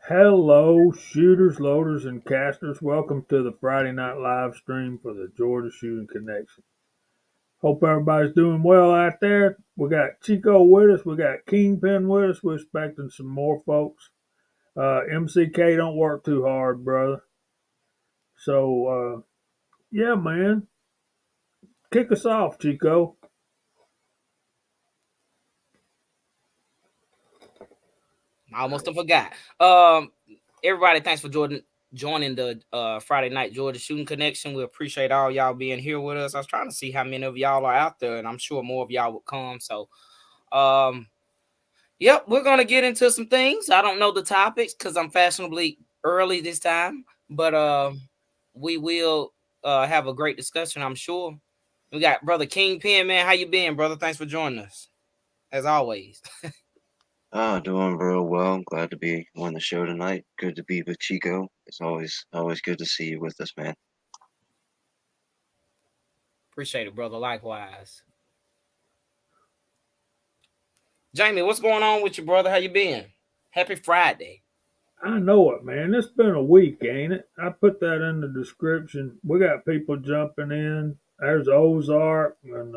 Hello, shooters, loaders, and casters. Welcome to the Friday night live stream for the Georgia Shooting Connection. Hope everybody's doing well out there. We got Chico with us. We got Kingpin with us. We're expecting some more folks. MCK don't work too hard, brother. So, yeah, man. Kick us off, Chico. I almost forgot. Everybody, thanks for joining the Friday night Georgia Shooting Connection. We appreciate all y'all being here with us. I was trying to see how many of y'all are out there, and I'm sure more of y'all would come. So, um, yep, we're gonna get into some things. I don't know the topics because I'm fashionably early this time, but we will have a great discussion. I'm sure. We got brother Kingpin, man. How you been, brother? Thanks for joining us, as always. Doing real well. Glad to be on the show tonight. Good to be with Chico. It's always good to see you with us, man. Appreciate it, brother. Likewise. Jamie, what's going on with you, brother? How you been? Happy Friday. I know it, man. It's been a week, ain't it? I put that in the description. We got people jumping in. There's Ozark and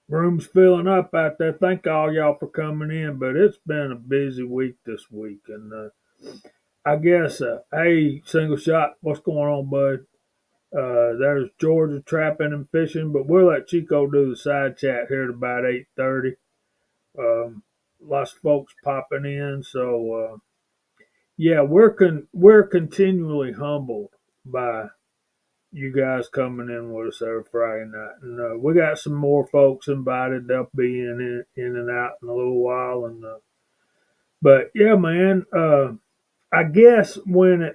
room's filling up out there. Thank all y'all for coming in, but it's been a busy week this week. And I guess, hey, single shot, what's going on, bud? There's Georgia trapping and fishing, but we'll let Chico do the side chat here at about 8:30. Lots of folks popping in, so yeah, we're continually humbled by you guys coming in with us every Friday night. And we got some more folks invited. They'll be in and out in a little while. And but yeah, man. I guess when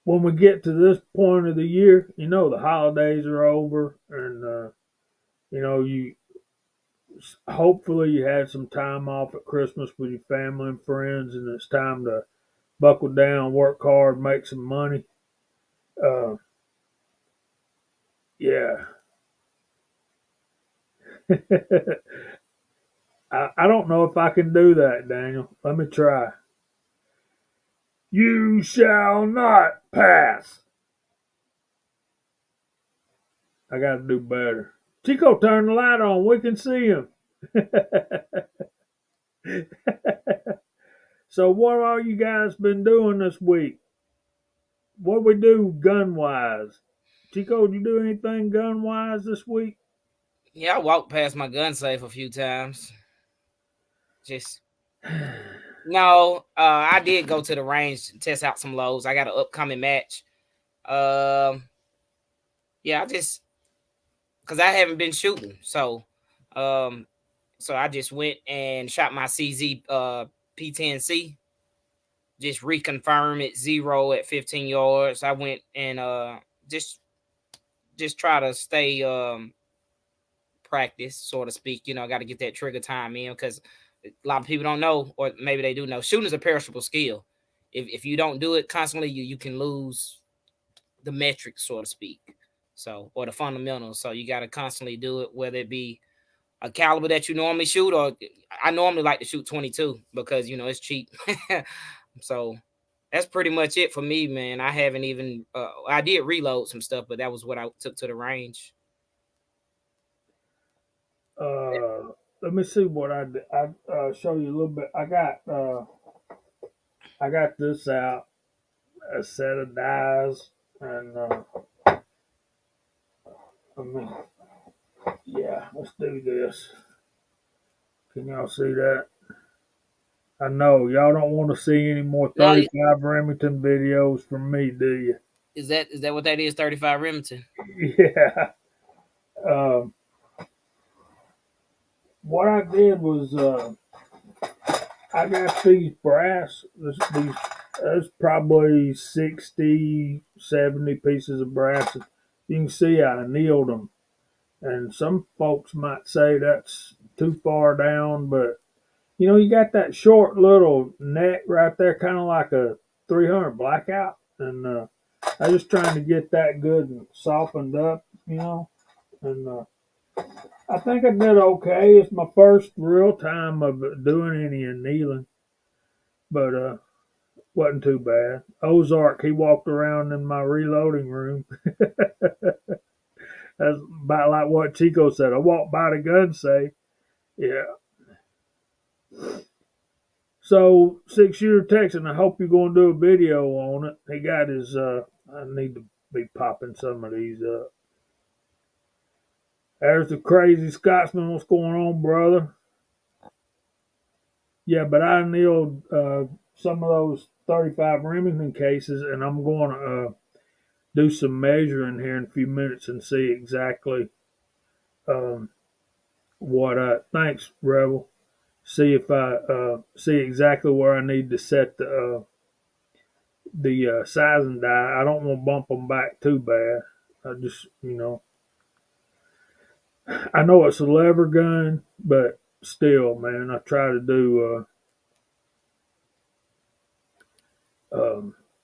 we get to this point of the year, the holidays are over, and you hopefully you had some time off at Christmas with your family and friends, and it's time to buckle down, work hard, make some money. Uh, yeah. I don't know if I can do that, Daniel. Let me try. You shall not pass. I got to do better. Chico, turn the light on. We can see him. So, what all you guys been doing this week? What we do gun wise? Chico, did you do anything gun wise this week? Yeah, I walked past my gun safe a few times. Just no, I did go to the range to test out some lows. I got an upcoming match. Um, yeah, I just because I haven't been shooting, um, so I just went and shot my CZ P10C. Just reconfirm it 0 at 15 yards. I went and just try to stay practice, so to speak. I got to get that trigger time in because a lot of people don't know, or maybe they do know. Shooting is a perishable skill. If you don't do it constantly, you can lose the metrics, so to speak. So, or the fundamentals. So you got to constantly do it, whether it be a caliber that you normally shoot, or I normally like to shoot 22 because it's cheap. So that's pretty much it for me, man. I haven't even I did reload some stuff, but that was what I took to the range. Let me see what I did. I show you a little bit. I got this out, a set of dies, and I mean, yeah, let's do this. Can y'all see that? I know y'all don't want to see any more No, 35 Remington videos from me, do you? is that what that is? 35 Remington. Yeah. Um, what I did was I got these brass. These There's probably 60, 70 pieces of brass. You can see I annealed them. And some folks might say that's too far down, but you got that short little neck right there, kind of like a 300 blackout. And I was just trying to get that good and softened up. And I think I did okay. It's my first real time of doing any annealing. but wasn't too bad. Ozark, he walked around in my reloading room. That's about like what Chico said. I walked by the gun safe. Yeah. So 6 year Texan, I hope you're gonna do a video on it. He got his I need to be popping some of these up. There's the crazy Scotsman. What's going on, brother? Yeah, but I nailed some of those 35 Remington cases, and I'm going to do some measuring here in a few minutes and see exactly um, what I. Thanks, Rebel. See if I see exactly where I need to set the sizing die. I don't want to bump them back too bad. I just, I know it's a lever gun, but still, man, I try to do.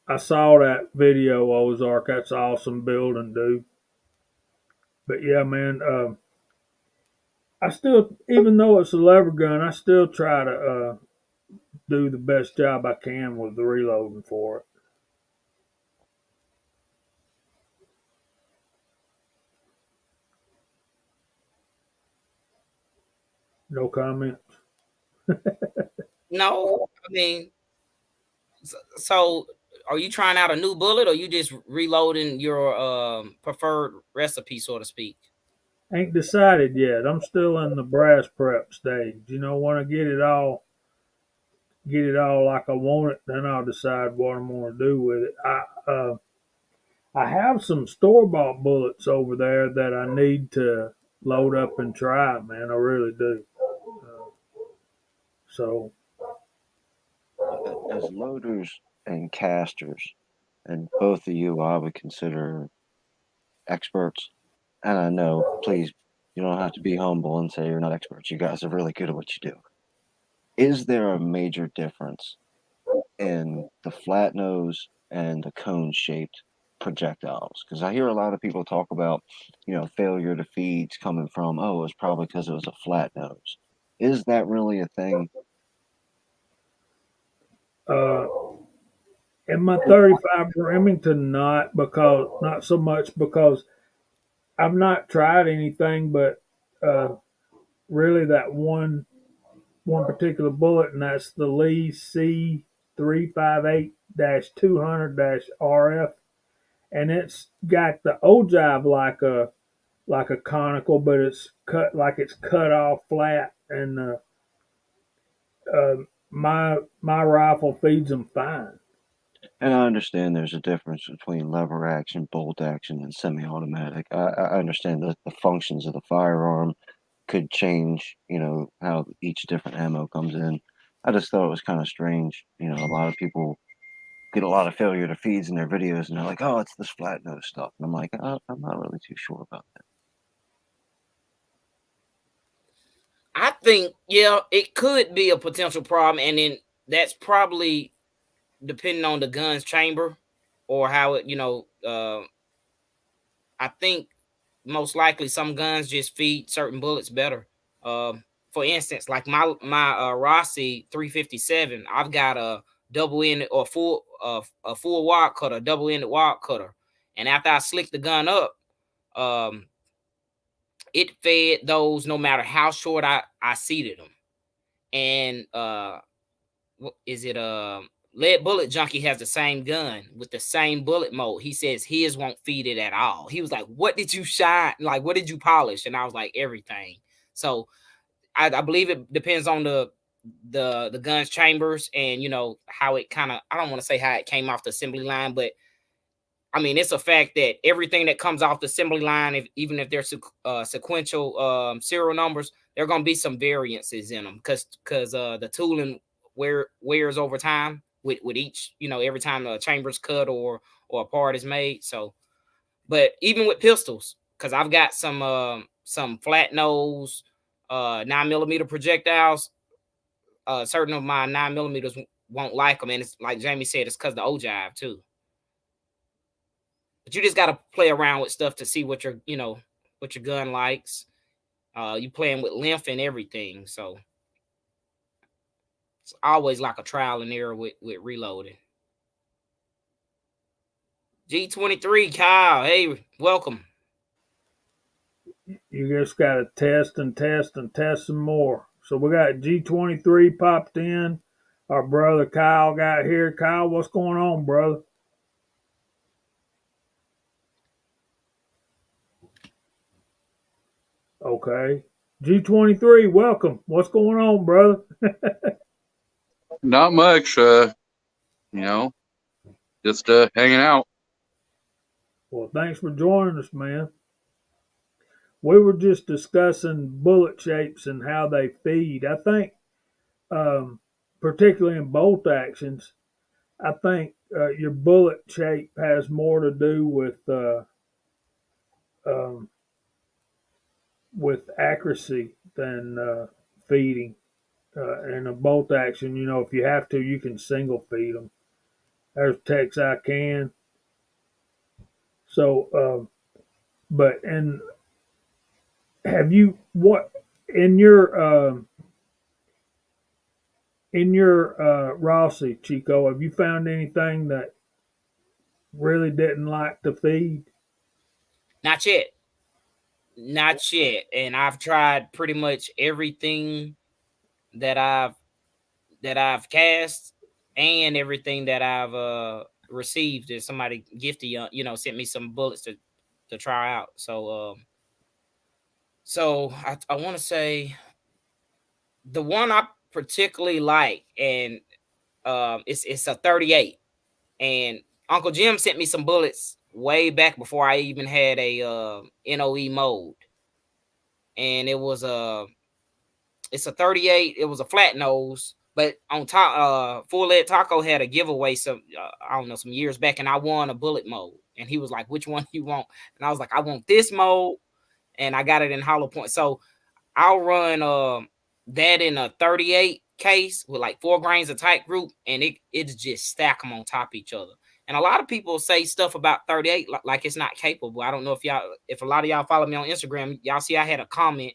I saw that video, Ozark. That's awesome building, dude. But yeah, man, I still, even though it's a lever gun, I still try to do the best job I can with the reloading for it. No comments. No, I mean, so are you trying out a new bullet, or you just reloading your preferred recipe, so to speak? Ain't decided yet. I'm still in the brass prep stage. When I get it all like I want it, then I'll decide what I'm going to do with it. I have some store bought bullets over there that I need to load up and try, man. I really do. So As loaders and casters, and both of you I would consider experts. And I know, please, you don't have to be humble and say you're not experts. You guys are really good at what you do. Is there a major difference in the flat nose and the cone shaped projectiles? Because I hear a lot of people talk about, failure to feeds coming from, oh, it's probably because it was a flat nose. Is that really a thing? uh, in my 35 Remington, not so much because I've not tried anything but really that one particular bullet, and that's the Lee C358-200-RF, and it's got the ogive like a conical, but it's cut off flat, and uh, my rifle feeds them fine. And I understand there's a difference between lever action, bolt action, and semi-automatic. I understand that the functions of the firearm could change, how each different ammo comes in. I just thought it was kind of strange. A lot of people get a lot of failure to feeds in their videos, and they're like, "Oh, it's this flat nose stuff," and I'm like, I'm not really too sure about that. I think, yeah, it could be a potential problem, and then that's probably depending on the gun's chamber or how it, I think most likely some guns just feed certain bullets better. For instance, like my Rossi 357, I've got a double ended or full a full wad cutter, double ended wad cutter, and after I slick the gun up, um, it fed those no matter how short I seated them. And what is it? Lead Bullet Junkie has the same gun with the same bullet mode. He says his won't feed it at all. He was like, "What did you shine? Like, what did you polish?" And I was like, "Everything." So I believe it depends on the gun's chambers and how it kind of. I don't want to say how it came off the assembly line, but I mean it's a fact that everything that comes off the assembly line, even if they're sequential serial numbers, there are gonna be some variances in them because the tooling wears over time with each every time the chamber's cut or a part is made. So, but even with pistols, because I've got some flat nose 9mm projectiles. Certain of my 9mm won't like them, and it's like Jamie said, it's because the ogive too. But you just got to play around with stuff to see what what your gun likes. You playing with length and everything, so It's always like a trial and error with reloading. G23 Kyle, hey, welcome. You just got to test and test and test some more. So we got G23 popped in. Our brother Kyle got here. Kyle, what's going on, brother? Okay. G23, welcome. What's going on, brother? Not much, you know, just hanging out. Well, thanks for joining us, man. We were just discussing bullet shapes and how they feed. I think, particularly in bolt actions, I think your bullet shape has more to do um, with accuracy than feeding. In a bolt action, if you have to, you can single feed them. There's techs I can. So, but and have you what in your Rossi Chico? Have you found anything that really didn't like to feed? Not yet. Not yet. And I've tried pretty much everything that I've cast and everything that I've received. If somebody gifted, sent me some bullets to try out. So I want to say the one I particularly like, and it's a 38, and Uncle Jim sent me some bullets way back before I even had a NOE mode, and it's a 38. It was a flat nose, but on top, Full Lead Taco had a giveaway some I don't know, some years back, and I won a bullet mode, and he was like, "Which one do you want?" And I was like, "I want this mode," and I got it in hollow point. So I'll run that in a 38 case with like 4 grains of tight group, and it's just stack them on top of each other. And a lot of people say stuff about 38 like it's not capable. I don't know if a lot of y'all follow me on Instagram, y'all see I had a comment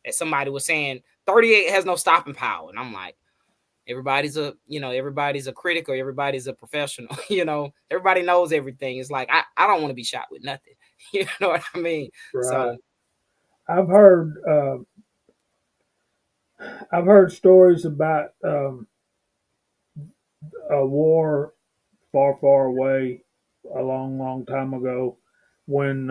that somebody was saying 38 has no stopping power, and I'm like, everybody's a critic or everybody's a professional. Everybody knows everything. It's like I don't want to be shot with nothing. You know what I mean? Right. So I've heard I've heard stories about a war far, far away, a long, long time ago, when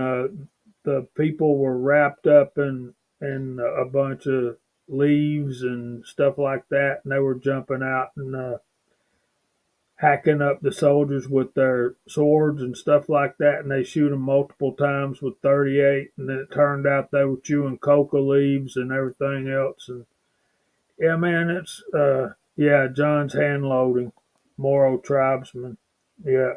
the people were wrapped up in a bunch of leaves and stuff like that, and they were jumping out and hacking up the soldiers with their swords and stuff like that, and they shoot them multiple times with 38, and then it turned out they were chewing coca leaves and everything else. And yeah, man, it's yeah, John's hand loading, Moro tribesman, yeah.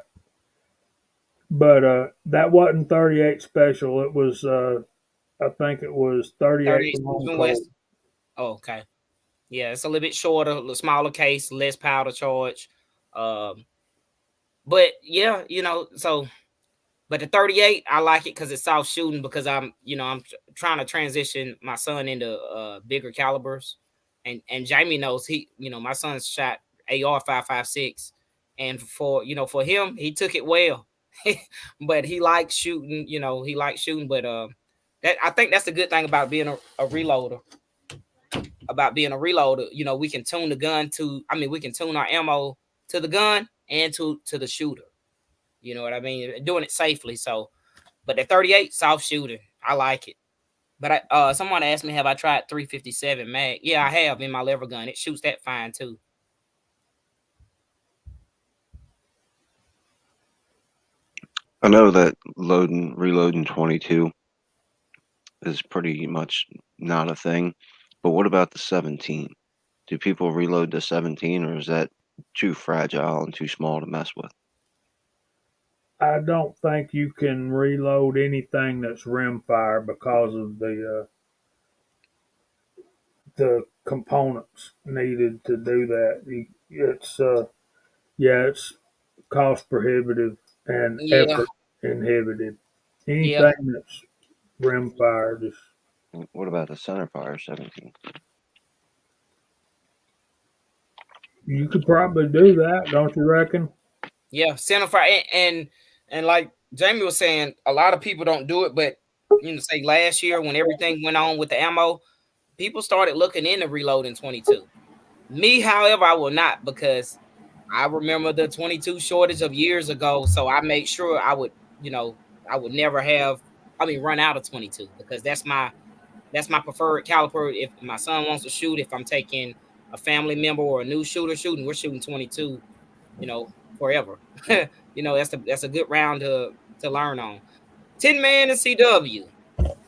But that wasn't 38 special. It was I think it was 38 38 long cold. West. Oh, okay. Yeah, it's a little bit shorter, a little smaller case, less powder charge. Um, but yeah, but the 38, I like it because it's soft shooting because I'm trying to transition my son into bigger calibers. And Jamie knows my son's shot AR 5.56. And for him, he took it well. But he likes shooting, but that I think that's the good thing about being a reloader. We can tune the gun we can tune our ammo to the gun and to the shooter. You know what I mean? Doing it safely. So, but the 38 soft shooting, I like it. But someone asked me, have I tried 357 mag? Yeah, I have in my lever gun. It shoots that fine too. I know that reloading 22 is pretty much not a thing, but what about the 17? Do people reload the 17, or is that too fragile and too small to mess with? I don't think you can reload anything that's rimfire because of the components needed to do that. It's yeah, it's cost prohibitive and Yeah, effort inhibited. yeah. Anything that's rimfire just What about the centerfire 17? You could probably do that, don't you reckon? Yeah, centerfire and like Jamie was saying, a lot of people don't do it, but say last year when everything went on with the ammo, people started looking into reloading 22. Me, however, I will not, because I remember the 22 shortage of years ago, so I made sure I would never run out of 22, because that's my preferred caliber. If my son wants to shoot, if I'm taking a family member or a new shooter shooting, we're shooting 22, forever. That's a good round to learn on. 10 man and CW.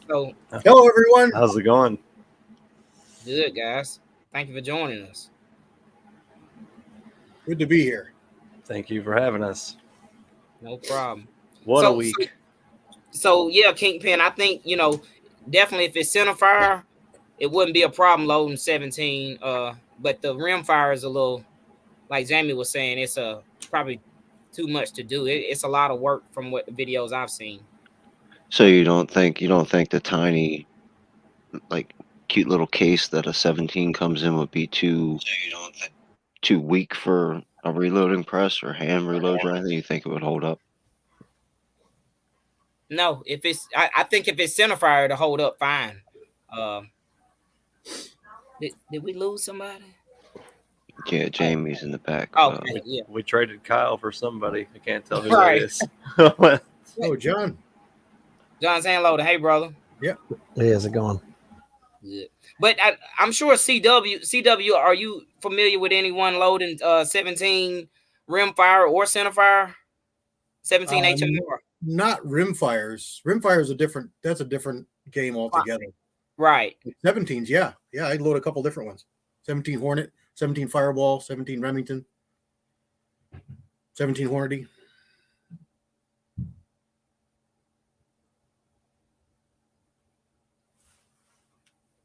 So Hello, everyone. How's it going? good, guys. Thank you for joining us. Good to be here. Thank you for having us. No problem. What a week. So yeah, Kingpin, I think, definitely if it's center fire, it wouldn't be a problem loading 17. But the rim fire is a little, like Jamie was saying, it's probably too much to do. It's a lot of work from what the videos I've seen. So you don't think the tiny, like, cute little case that a 17 comes in would be too weak for a reloading press or hand reload or anything? You think it would hold up? No, I think if it's center fire to hold up fine. Did we lose somebody? Yeah, Jamie's in the back. Okay, yeah. We traded Kyle for somebody. I can't tell who Right. that is. Oh, John. John's hand loaded. Hey, brother. Yeah. Hey, how's it going? Good. But I'm sure CW, are you familiar with anyone loading 17 rim fire or center fire? 17 HMR? Not rim fires. Rim fire is that's a different game altogether. Right. 17s, yeah. Yeah, I'd load a couple different ones. 17 Hornet, 17 Fireball, 17 Remington, 17 Hornady.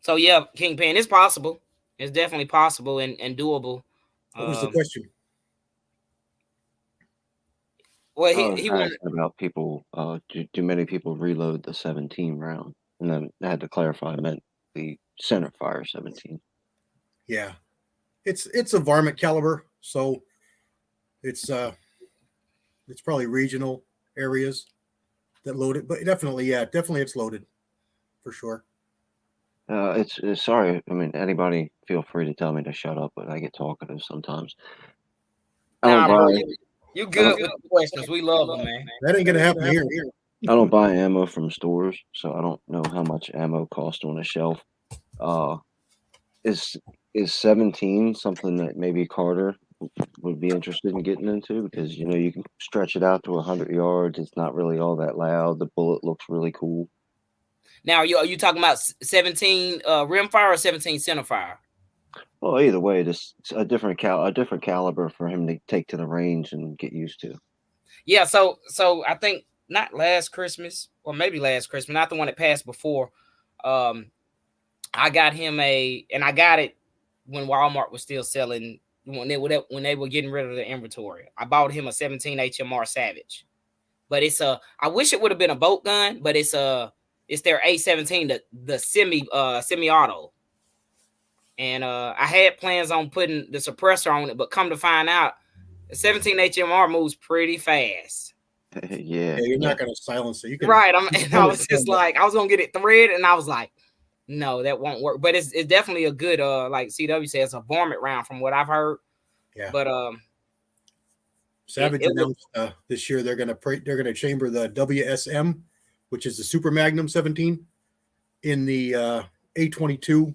So yeah, Kingpin, it's possible. It's definitely possible and doable. What was the question? Well, I was he asking about people. Do many people reload the 17 round? And then I had to clarify. I meant the center fire 17. Yeah. It's a varmint caliber, so it's probably regional areas that load it, but definitely it's loaded for sure. It's sorry. I mean, anybody feel free to tell me to shut up, but I get talkative sometimes. You good with the questions. We love them, man. That ain't gonna happen here. I don't buy ammo from stores, so I don't know how much ammo costs on a shelf. Is 17 something that maybe Carter would be interested in getting into? Because you can stretch it out to 100 yards. It's not really all that loud. The bullet looks really cool. Now, are you talking about 17 rim fire or 17 center fire? Well, either way, it's a different caliber for him to take to the range and get used to. Yeah, so I think not last Christmas, or maybe last Christmas, not the one that passed before. I got him and I got it when Walmart was still selling, when they were getting rid of the inventory. I bought him a 17 HMR Savage, but I wish it would have been a bolt gun, but it's their A17, the semi-auto. And I had plans on putting the suppressor on it, but come to find out, the 17 HMR moves pretty fast. Yeah, you're not going to silence it. Right. I was just like, I was going to get it thread, and I was like, no, that won't work. But it's definitely a good, like CW says, a varmint round from what I've heard. Yeah. But Savage announced this year they're going to chamber the WSM, which is the Super Magnum 17, in the A22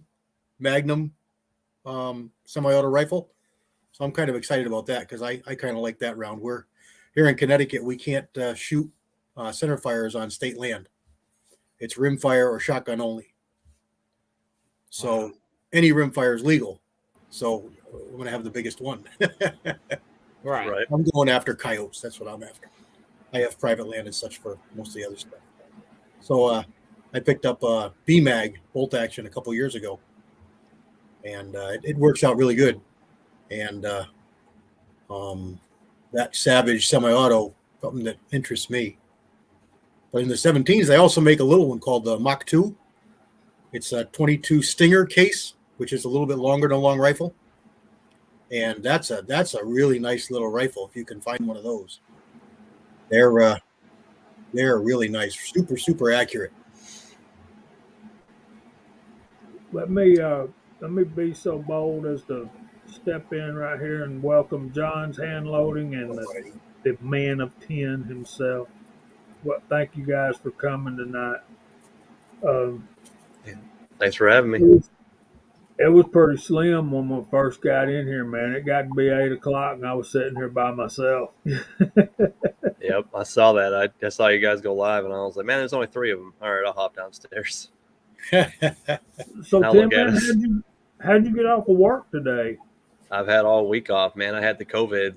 Magnum semi-auto rifle. So I'm kind of excited about that because I kind of like that round. We're here in Connecticut, we can't shoot center fires on state land. It's rim fire or shotgun only. So any rim fire is legal. So we're going to have the biggest one. right. I'm going after coyotes. That's what I'm after. I have private land and such for most of the other stuff. So I picked up a B-Mag bolt action a couple years ago. And it works out really good. And that Savage semi-auto, something that interests me. But in the 17s, they also make a little one called the Mach 2. It's a 22 Stinger case, which is a little bit longer than a long rifle. and that's a really nice little rifle if you can find one of those. They're really nice, super accurate. Let me be so bold as to step in right here and welcome John's hand loading and the man of 10 himself. Well, thank you guys for coming tonight. Thanks for having me. It was pretty slim when we first got in here, man. It got to be 8 o'clock and I was sitting here by myself. Yep, I saw that. I saw you guys go live, and I was like, man, there's only 3 of them. All right, I'll hop downstairs. So, Now Tim, look at man, us. how'd you get off of work today? I've had all week off, man. I had the COVID.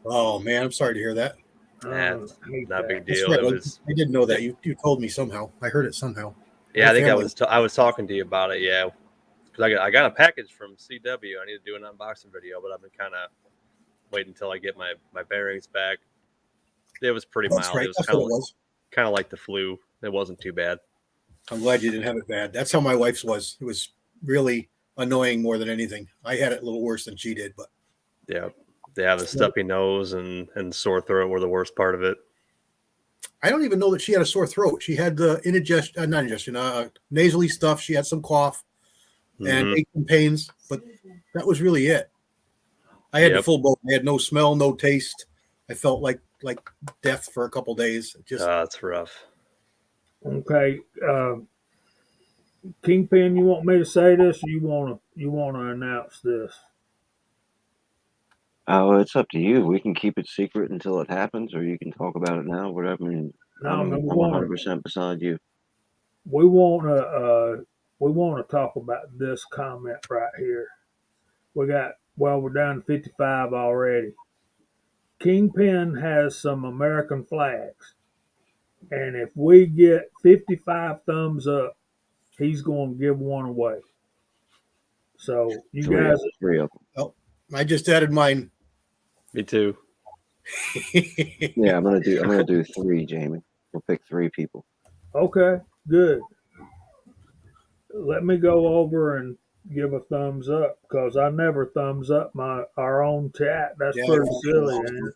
Oh man, I'm sorry to hear that. That's I hate not a that. big That's deal. right. It was, I didn't know that. You told me somehow. I heard it somehow. yeah, I think family. I was talking to you about it, yeah, because I got a package from CW. I need to do an unboxing video, but I've been kind of waiting until I get my bearings back. It was pretty That's mild. right. It was That's what it was. kind of like the flu. It wasn't too bad. I'm glad you didn't have it bad. That's how my wife's was. It was really annoying more than anything. I had it a little worse than she did, but Yeah, the stuffy nose and sore throat were the worst part of it. I don't even know that she had a sore throat. She had the nasally stuff. She had some cough and aches and pains, but that was really it. I had the full boat. I had no smell, no taste. I felt like death for a couple days. Just That's rough. Okay, Kingpin, you want me to say this? Or you wanna announce this? Oh, it's up to you. We can keep it secret until it happens, or you can talk about it now. Whatever. I mean, No, I'm no, 100% beside you. we wanna talk about this comment right here. We're down to 55 already. Kingpin has some American flags, and if we get 55 thumbs up, he's going to give one away. So you guys, Three of them. oh, I just added mine. Me too. Yeah, I'm gonna do 3, Jamie. We'll pick 3 people. okay, good. Let me go over and give a thumbs up because I never thumbs up our own chat. That's Yeah, pretty silly, ain't it?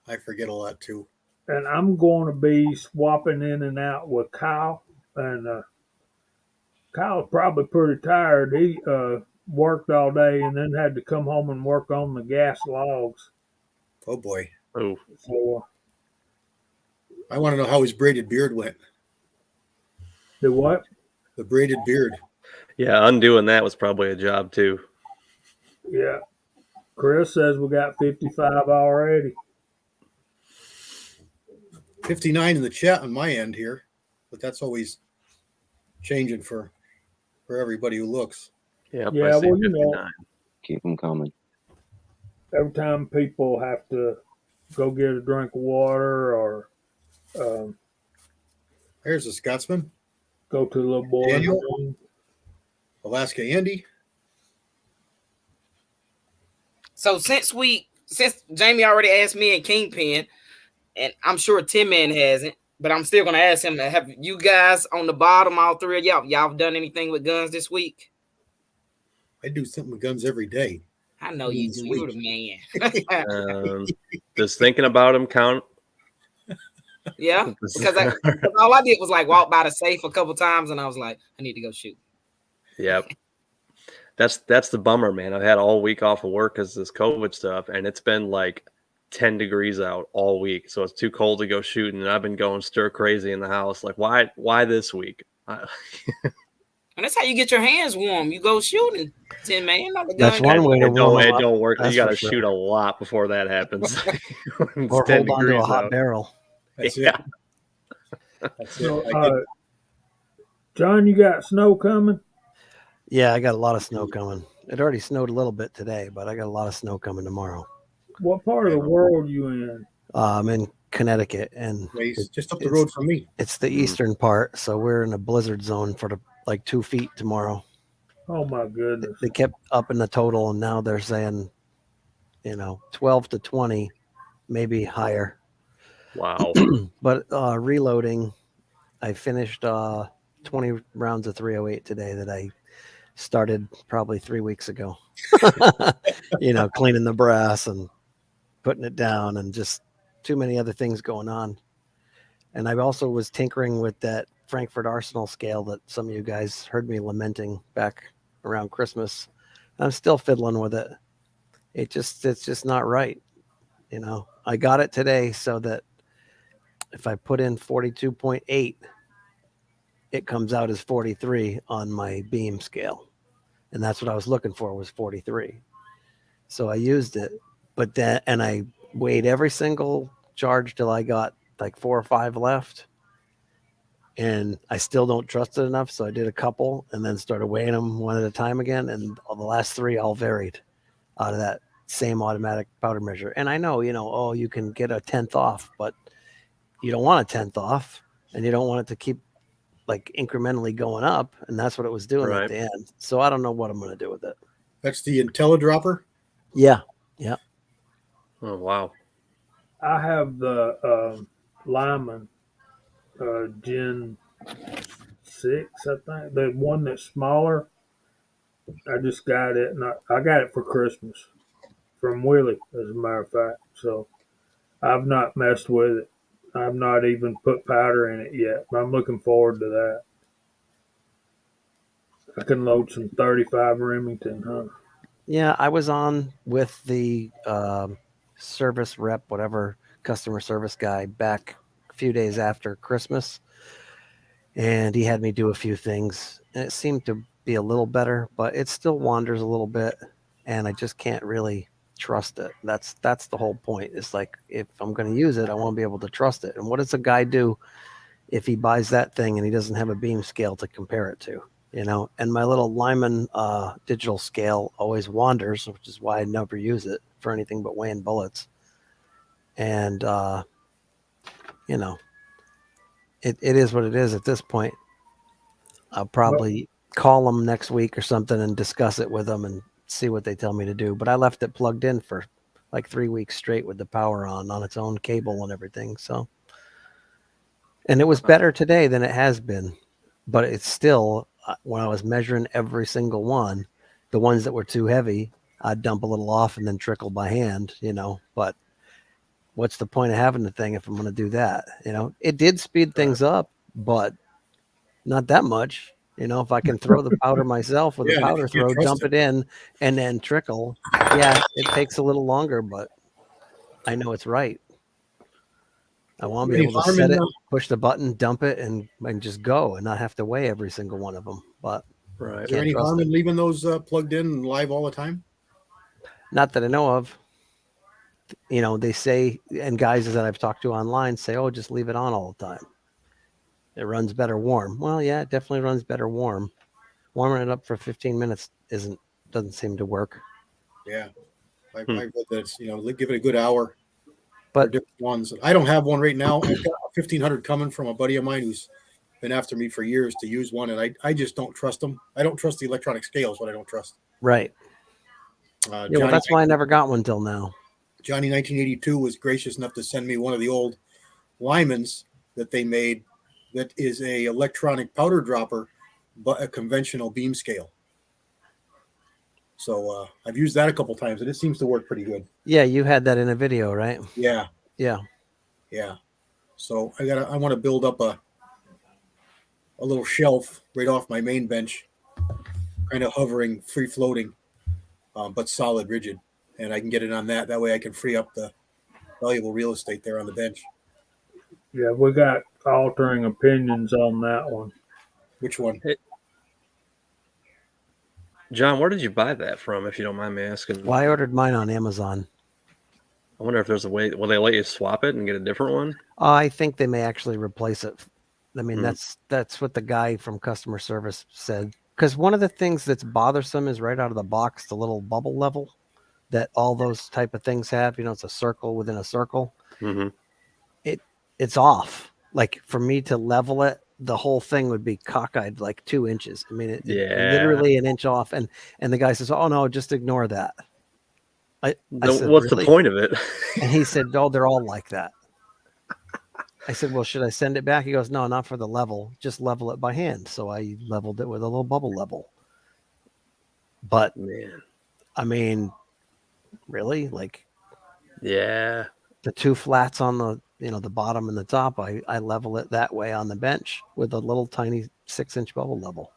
I forget a lot too. And I'm going to be swapping in and out with Kyle, and Kyle's probably pretty tired. He worked all day and then had to come home and work on the gas logs. Oh boy, Oh, So I want to know how his braided beard went. the what? The braided beard. yeah, undoing that was probably a job too. Yeah. Chris says we got 55 already. 59 in the chat on my end here, but that's always changing for everybody who looks. Yeah, Yeah, I see well, you know, 59. Keep them coming. every time people have to go get a drink of water or There's a Scotsman, go to the little boy Daniel? room. Alaska Andy. So since Jamie already asked me and Kingpin, and I'm sure Tim Man hasn't, but I'm still gonna ask him, have you guys on the bottom, all 3 of y'all done anything with guns this week? I do something with guns every day. I know you do. You're the man. Does thinking about him count? Yeah, because all I did was like walk by the safe a couple times, and I was like, I need to go shoot. Yep. That's the bummer, man. I've had all week off of work because this COVID stuff, and it's been like 10 degrees out all week, so it's too cold to go shooting. And I've been going stir crazy in the house. Like, why this week? And that's how you get your hands warm. You go shooting, Tim Man. Not the That's gun. one way to warm It up. don't work. That's You got to for sure. shoot a lot before that happens. It's Or 10 hold on to a degrees hot out. barrel. That's Yeah. it. That's So, it. John, you got snow coming? Yeah, I got a lot of snow coming. It already snowed a little bit today, but I got a lot of snow coming tomorrow. What part of the world you in? I'm in Connecticut, and Ways, just up the road from me. it's the eastern part, so we're in a blizzard zone for like 2 feet tomorrow. Oh my goodness. They kept up in the total, and now they're saying, 12 to 20, maybe higher. Wow. But reloading, I finished 20 rounds of 308 today that I started probably 3 weeks ago. Cleaning the brass and putting it down, and just too many other things going on. And I also was tinkering with that Frankfurt Arsenal scale that some of you guys heard me lamenting back around Christmas. I'm still fiddling with it. It's just not right. I got it today so that if I put in 42.8, it comes out as 43 on my beam scale. And that's what I was looking for, was 43. So I used it, and I weighed every single charge till I got like 4 or 5 left. And I still don't trust it enough. So I did a couple and then started weighing them one at a time again. And the last 3 all varied out of that same automatic powder measure. And I know, you can get a 10th off, but you don't want a 10th off, and you don't want it to keep like incrementally going up. And that's what it was doing at the end. So I don't know what I'm going to do with it. That's the IntelliDropper? Yeah. Yeah. Oh, wow. I have the Lyman Gen 6, I think. The one that's smaller. I just got it, and I got it for Christmas from Willie, as a matter of fact. So I've not messed with it. I've not even put powder in it yet. But I'm looking forward to that. I can load some 35 Remington, huh? Yeah, I was on with the service rep, whatever, customer service guy back a few days after Christmas. And he had me do a few things. And it seemed to be a little better, but it still wanders a little bit. And I just can't really trust it. That's the whole point. It's like, if I'm going to use it, I want to be able to trust it. And what does a guy do if he buys that thing and he doesn't have a beam scale to compare it to? And my little Lyman digital scale always wanders, which is why I never use it for anything but weighing bullets. And, it is what it is at this point. I'll probably call them next week or something and discuss it with them and see what they tell me to do. But I left it plugged in for like 3 weeks straight with the power on its own cable and everything. So, and it was better today than it has been, but it's still, when I was measuring every single one, the ones that were too heavy, I'd dump a little off and then trickle by hand, but what's the point of having the thing if I'm going to do that? It did speed things up, but not that much. If I can throw the powder myself with a powder throw, dump it in, and then trickle, yeah, it takes a little longer, but I know it's right. I want to be able to set it, push the button, dump it, and just go, and not have to weigh every single one of them. But is there any harm in leaving those plugged in and live all the time? Not that I know of. They say, and guys that I've talked to online say, "Oh, just leave it on all the time. It runs better warm." Well, yeah, it definitely runs better warm. Warming it up for 15 minutes doesn't seem to work. Yeah, I've read that it's, give it a good hour. But different ones. I don't have one right now. I've got a 1500 coming from a buddy of mine who's been after me for years to use one, and I just don't trust them. I don't trust the electronic scales. What I don't trust. Right. Johnny, well, that's why I never got one till now. Johnny 1982 was gracious enough to send me one of the old Lymans that they made. That is a electronic powder dropper, but a conventional beam scale. So I've used that a couple times, and it seems to work pretty good. Yeah, you had that in a video, right? Yeah. Yeah. Yeah. So I want to build up a little shelf right off my main bench, kind of hovering, free floating, but solid, rigid, and I can get it on that. That way I can free up the valuable real estate there on the bench. Yeah, we got altering opinions on that one. Which one? Hey, John, where did you buy that from, if you don't mind me asking? Well, I ordered mine on Amazon. I wonder if there's a way. Will they let you swap it and get a different one? I think they may actually replace it. I mean, that's what the guy from customer service said. Because one of the things that's bothersome is right out of the box, the little bubble level that all those type of things have. It's a circle within a circle. Mm-hmm. It's off. Like, for me to level it, the whole thing would be cockeyed like 2 inches. I mean, it literally an inch off. And the guy says, "Oh no, just ignore that." I said, what's "Really?" the point of it? And he said, "Oh, they're all like that." I said, "Well, should I send it back?" He goes, "No, not for the level. Just level it by hand." So I leveled it with a little bubble level. But Man. I mean, really, like Yeah. the two flats on the the bottom and the top, I level it that way on the bench with a little tiny 6-inch bubble level.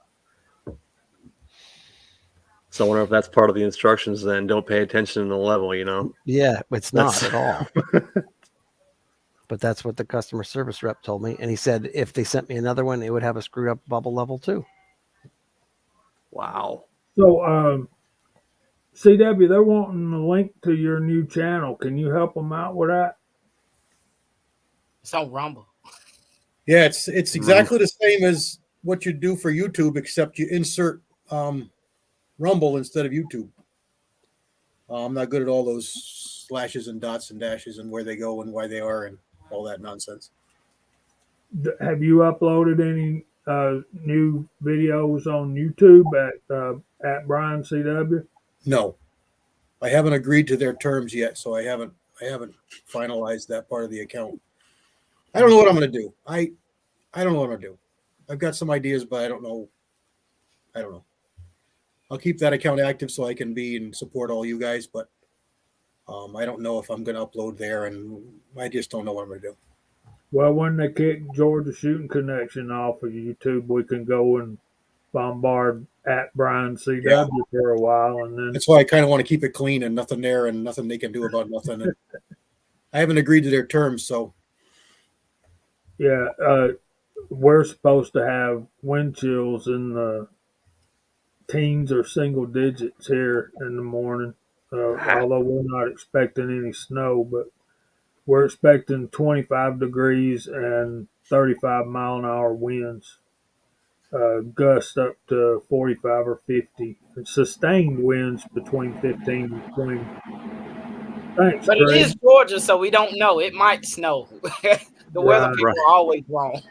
So I wonder if that's part of the instructions then. Don't pay attention to the level, Yeah, it's not That's at all. But that's what the customer service rep told me. And he said if they sent me another one, it would have a screwed up bubble level too. Wow. So, CW, they're wanting a link to your new channel. Can you help them out with that? It's on Rumble. Yeah, it's exactly the same as what you do for YouTube, except you insert Rumble instead of YouTube. I'm not good at all those slashes and dots and dashes and where they go and why they are and all that nonsense. Have you uploaded any new videos on YouTube at Brian CW? No, I haven't agreed to their terms yet, so I haven't finalized that part of the account. I don't know what I'm going to do. I don't know what I'm going to do. I've got some ideas, but I don't know. I'll keep that account active so I can be and support all you guys, but I don't know if I'm going to upload there, and I just don't know what I'm going to do. Well, when they kick Georgia Shooting Connection off of YouTube, we can go and bombard at Brian CW for a while, and then That's why I kind of want to keep it clean and nothing there and nothing they can do about nothing. And I haven't agreed to their terms, so yeah, we're supposed to have wind chills in the teens or single digits here in the morning. Although we're not expecting any snow, but we're expecting 25 degrees and 35-mile-an-hour winds, gusts up to 45 or 50, and sustained winds between 15 and 20. Thanks, But it Craig. is Georgia, so we don't know. It might snow. The weather people are always wrong.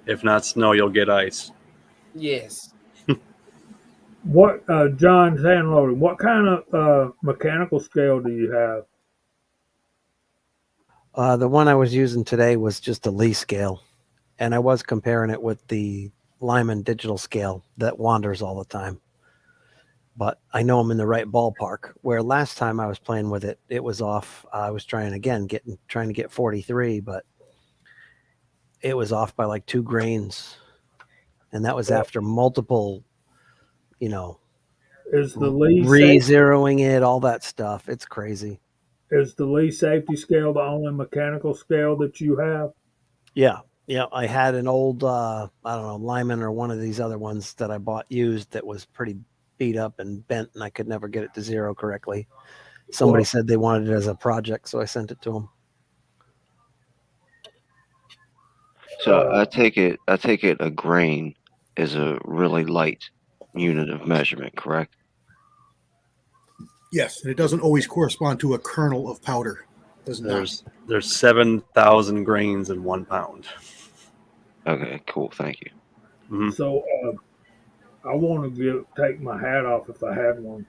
If not snow, you'll get ice. Yes. What John's hand loading? What kind of mechanical scale do you have? The one I was using today was just a Lee scale, and I was comparing it with the Lyman digital scale that wanders all the time. But I know I'm in the right ballpark. Where last time I was playing with it, it was off. I was trying to get 43, but it was off by like 2 grains, and that was after multiple, Is the Lee re-zeroing it, all that stuff. It's crazy. Is the Lee safety scale the only mechanical scale that you have? Yeah. I had an old, I don't know, Lyman or one of these other ones that I bought used that was pretty beat up and bent, and I could never get it to zero correctly. Somebody said they wanted it as a project, so I sent it to them. So I take it a grain is a really light unit of measurement, correct? yes, and it doesn't always correspond to a kernel of powder. Does not. There's 7,000 grains in 1 pound. Okay, cool. Thank you. Mm-hmm. So I want to take my hat off, if I had one,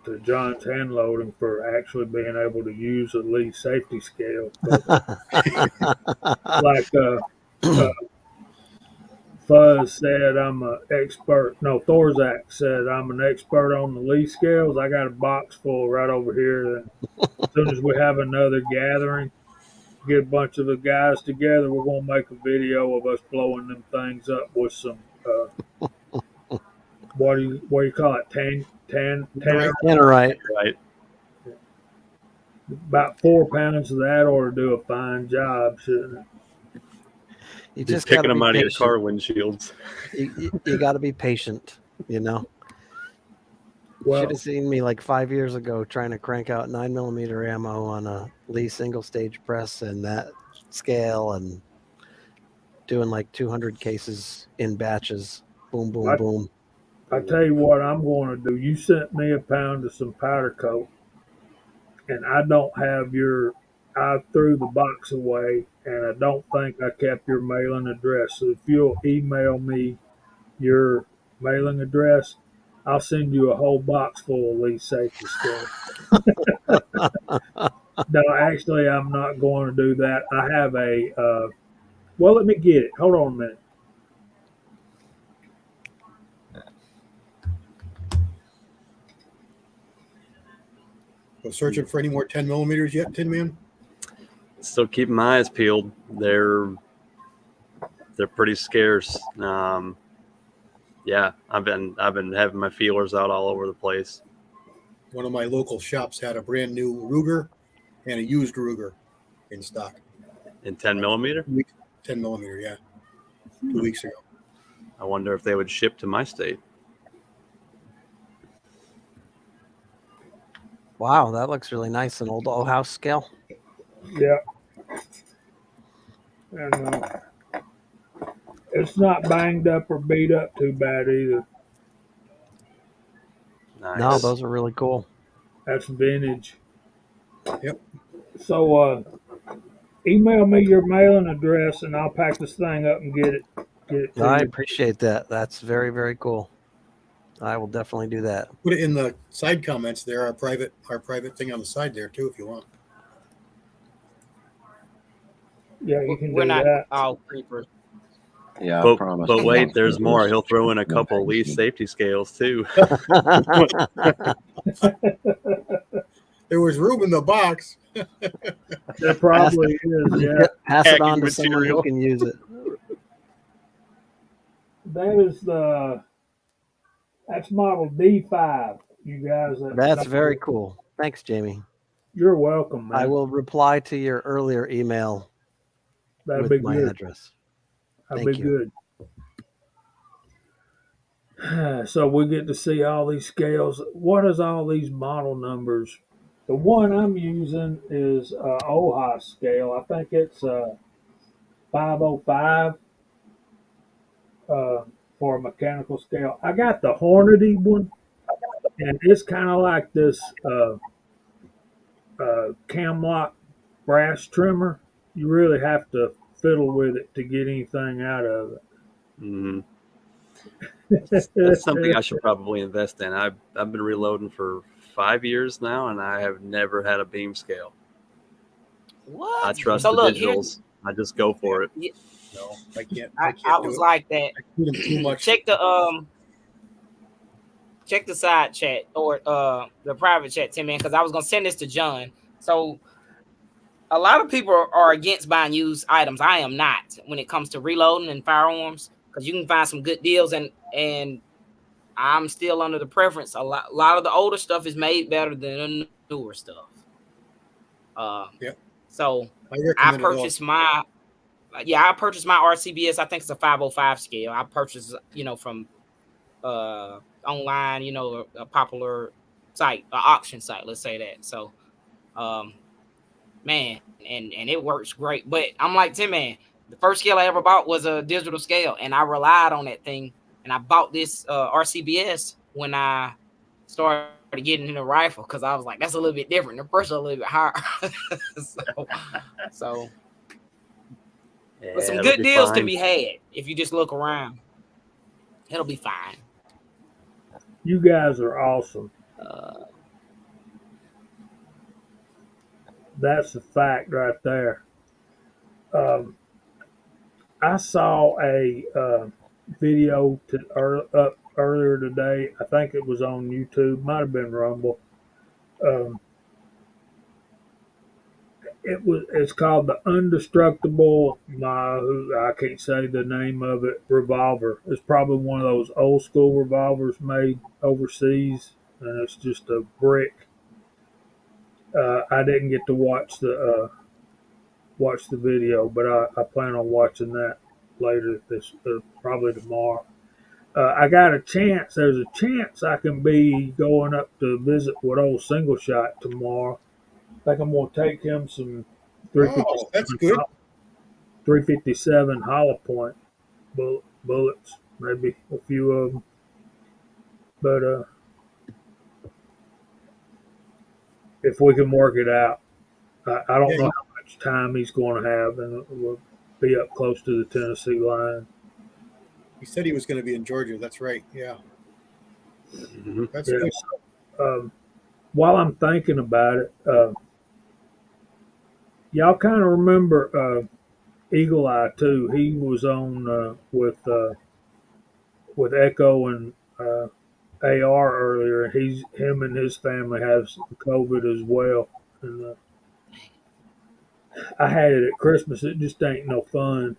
to John's hand loading for actually being able to use a Lee safety scale. Like Fuzz said, I'm an expert. No, Thorzak said I'm an expert on the Lee scales. I got a box full right over here. As soon as we have another gathering, get a bunch of the guys together, we're gonna make a video of us blowing them things up with some what do you call it? Tannerite. Right. About 4 pounds of that ought to do a fine job, shouldn't it? You Just just picking them out patient. of your car windshields. You got to be patient, Well, should have seen me like 5 years ago trying to crank out 9mm ammo on a Lee single stage press and that scale and doing like 200 cases in batches. Boom, boom, boom. I tell you what I'm going to do. You sent me a pound of some powder coat, and I don't have I threw the box away, and I don't think I kept your mailing address. So if you'll email me your mailing address, I'll send you a whole box full of Lee safety scale. No, actually, I'm not going to do that. I have well, let me get it. Hold on a minute. Go searching for any more 10 millimeters yet, Tin Man? Still keeping my eyes peeled. They're pretty scarce. Yeah, I've been having my feelers out all over the place. One of my local shops had a brand new Ruger and a used Ruger in stock. In 10 millimeter? 10 millimeter, yeah. 2 weeks ago. I wonder if they would ship to my state. Wow, that looks really nice. An old house scale. Yeah. And it's not banged up or beat up too bad either. Nice. No, those are really cool. That's vintage. Yep. So email me your mailing address and I'll pack this thing up and get it to I you. appreciate that. That's very, very cool. I will definitely do that. Put it in the side comments there, our private thing on the side there too, if you want. Yeah, you can We're do not that. all creepers. Yeah, I But, promise. but you wait, won't there's see more. this. He'll throw in a couple least safety scales too. There was room in the box. There probably is, yeah. Pass it on Packing to someone who material. can use it. That is that's model D5, you guys. That's very cool. Thanks, Jamie. You're welcome, man. I will reply to your earlier email That'd with be my good. address. That'd Thank be you. good. So we get to see all these scales. What is all these model numbers? The one I'm using is OHA scale. I think it's 505 for a mechanical scale. I got the Hornady one, and it's kind of like this Camlock brass trimmer. You really have to fiddle with it to get anything out of it. Mhm. That's something I should probably invest in. I've been reloading for 5 years now, and I have never had a beam scale. What? I trust So the look, digitals. I just go for it. No, I can't. I do was it. like that. I feed them too much. Check the side chat or the private chat, Tim, man, because I was gonna send this to John. So a lot of people are against buying used items. I am not when it comes to reloading and firearms, because you can find some good deals, and I'm still under the preference. A lot of the older stuff is made better than the newer stuff. Yep. So I I recommend purchased my RCBS. I think it's a 505 scale. I purchased, from online, a popular site, an auction site, let's say that. So, man, and it works great. But I'm like, Tim, man, the first scale I ever bought was a digital scale, and I relied on that thing. And I bought this RCBS when I started getting in the rifle, because I was like, that's a little bit different. The pressure a little bit higher. so Yeah, but some it'll good be deals fine. can be had if you just look around. It'll be fine. You guys are awesome. That's a fact right there. I saw a video up earlier today. I think it was on YouTube. Might have been Rumble. It's called the Undestructible. I can't say the name of it. Revolver. It's probably one of those old school revolvers made overseas, and it's just a brick. I didn't get to watch the video, but I plan on watching that later. Probably tomorrow. I got a chance. There's a chance I can be going up to visit with old Single Shot tomorrow. I think I'm going to take him some Oh, that's good. 357 hollow point bullets, maybe a few of them. But if we can work it out, I don't know how much time he's going to have, and we'll be up close to the Tennessee line. He said he was going to be in Georgia. That's right. Yeah. Mhm. That's Yeah, good. so, while I'm thinking about it, y'all kind of remember Eagle Eye too. He was on with Echo and AR earlier, and him and his family have some COVID as well. And I had it at Christmas. It just ain't no fun.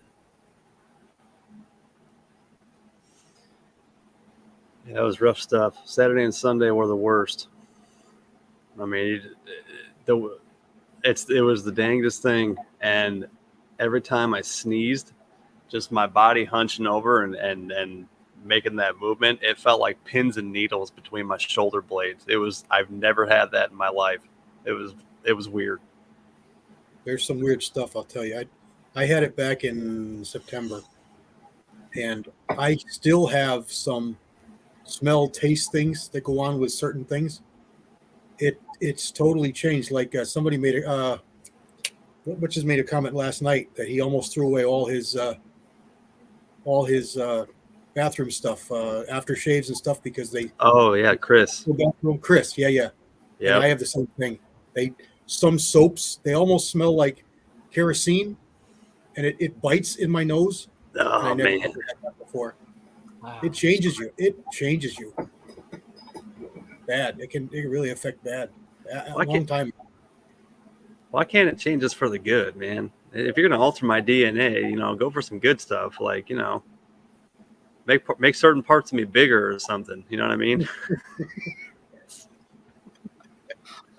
Yeah, it was rough stuff. Saturday and Sunday were the worst. I mean, it was the dangest thing, and every time I sneezed, just my body hunching over and making that movement, it felt like pins and needles between my shoulder blades. I've never had that in my life. It was weird. There's some weird stuff, I'll tell you. I had it back in September, and I still have some smell, taste things that go on with certain things. It's totally changed. Like somebody made which has made a comment last night that he almost threw away all his bathroom stuff, aftershaves and stuff, because they. Oh yeah, Chris. Chris, yeah. Yeah, and I have the same thing. Some soaps, they almost smell like kerosene, and it bites in my nose. Oh and I never man, had that before. Wow. It changes you. Bad. It can really affect bad. A long time. why can't it change us for the good, man? If you're gonna alter my DNA, go for some good stuff. Like make certain parts of me bigger or something. You know what I mean?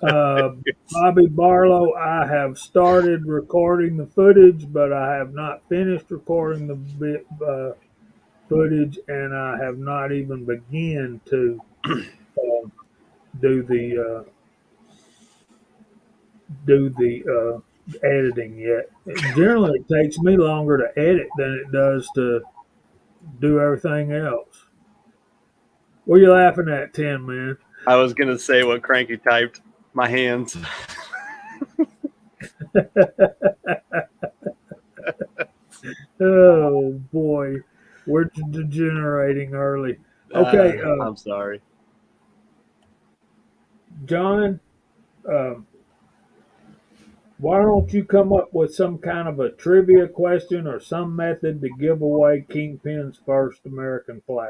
Bobby Barlow, I have started recording the footage, but I have not finished recording the footage, and I have not even begun to do the editing yet. Generally, it takes me longer to edit than it does to do everything else. What are you laughing at, Tim, man? I was gonna say what Cranky typed. My hands. Oh boy, we're degenerating early. Okay, I'm sorry. John, why don't you come up with some kind of a trivia question or some method to give away Kingpin's first American flag?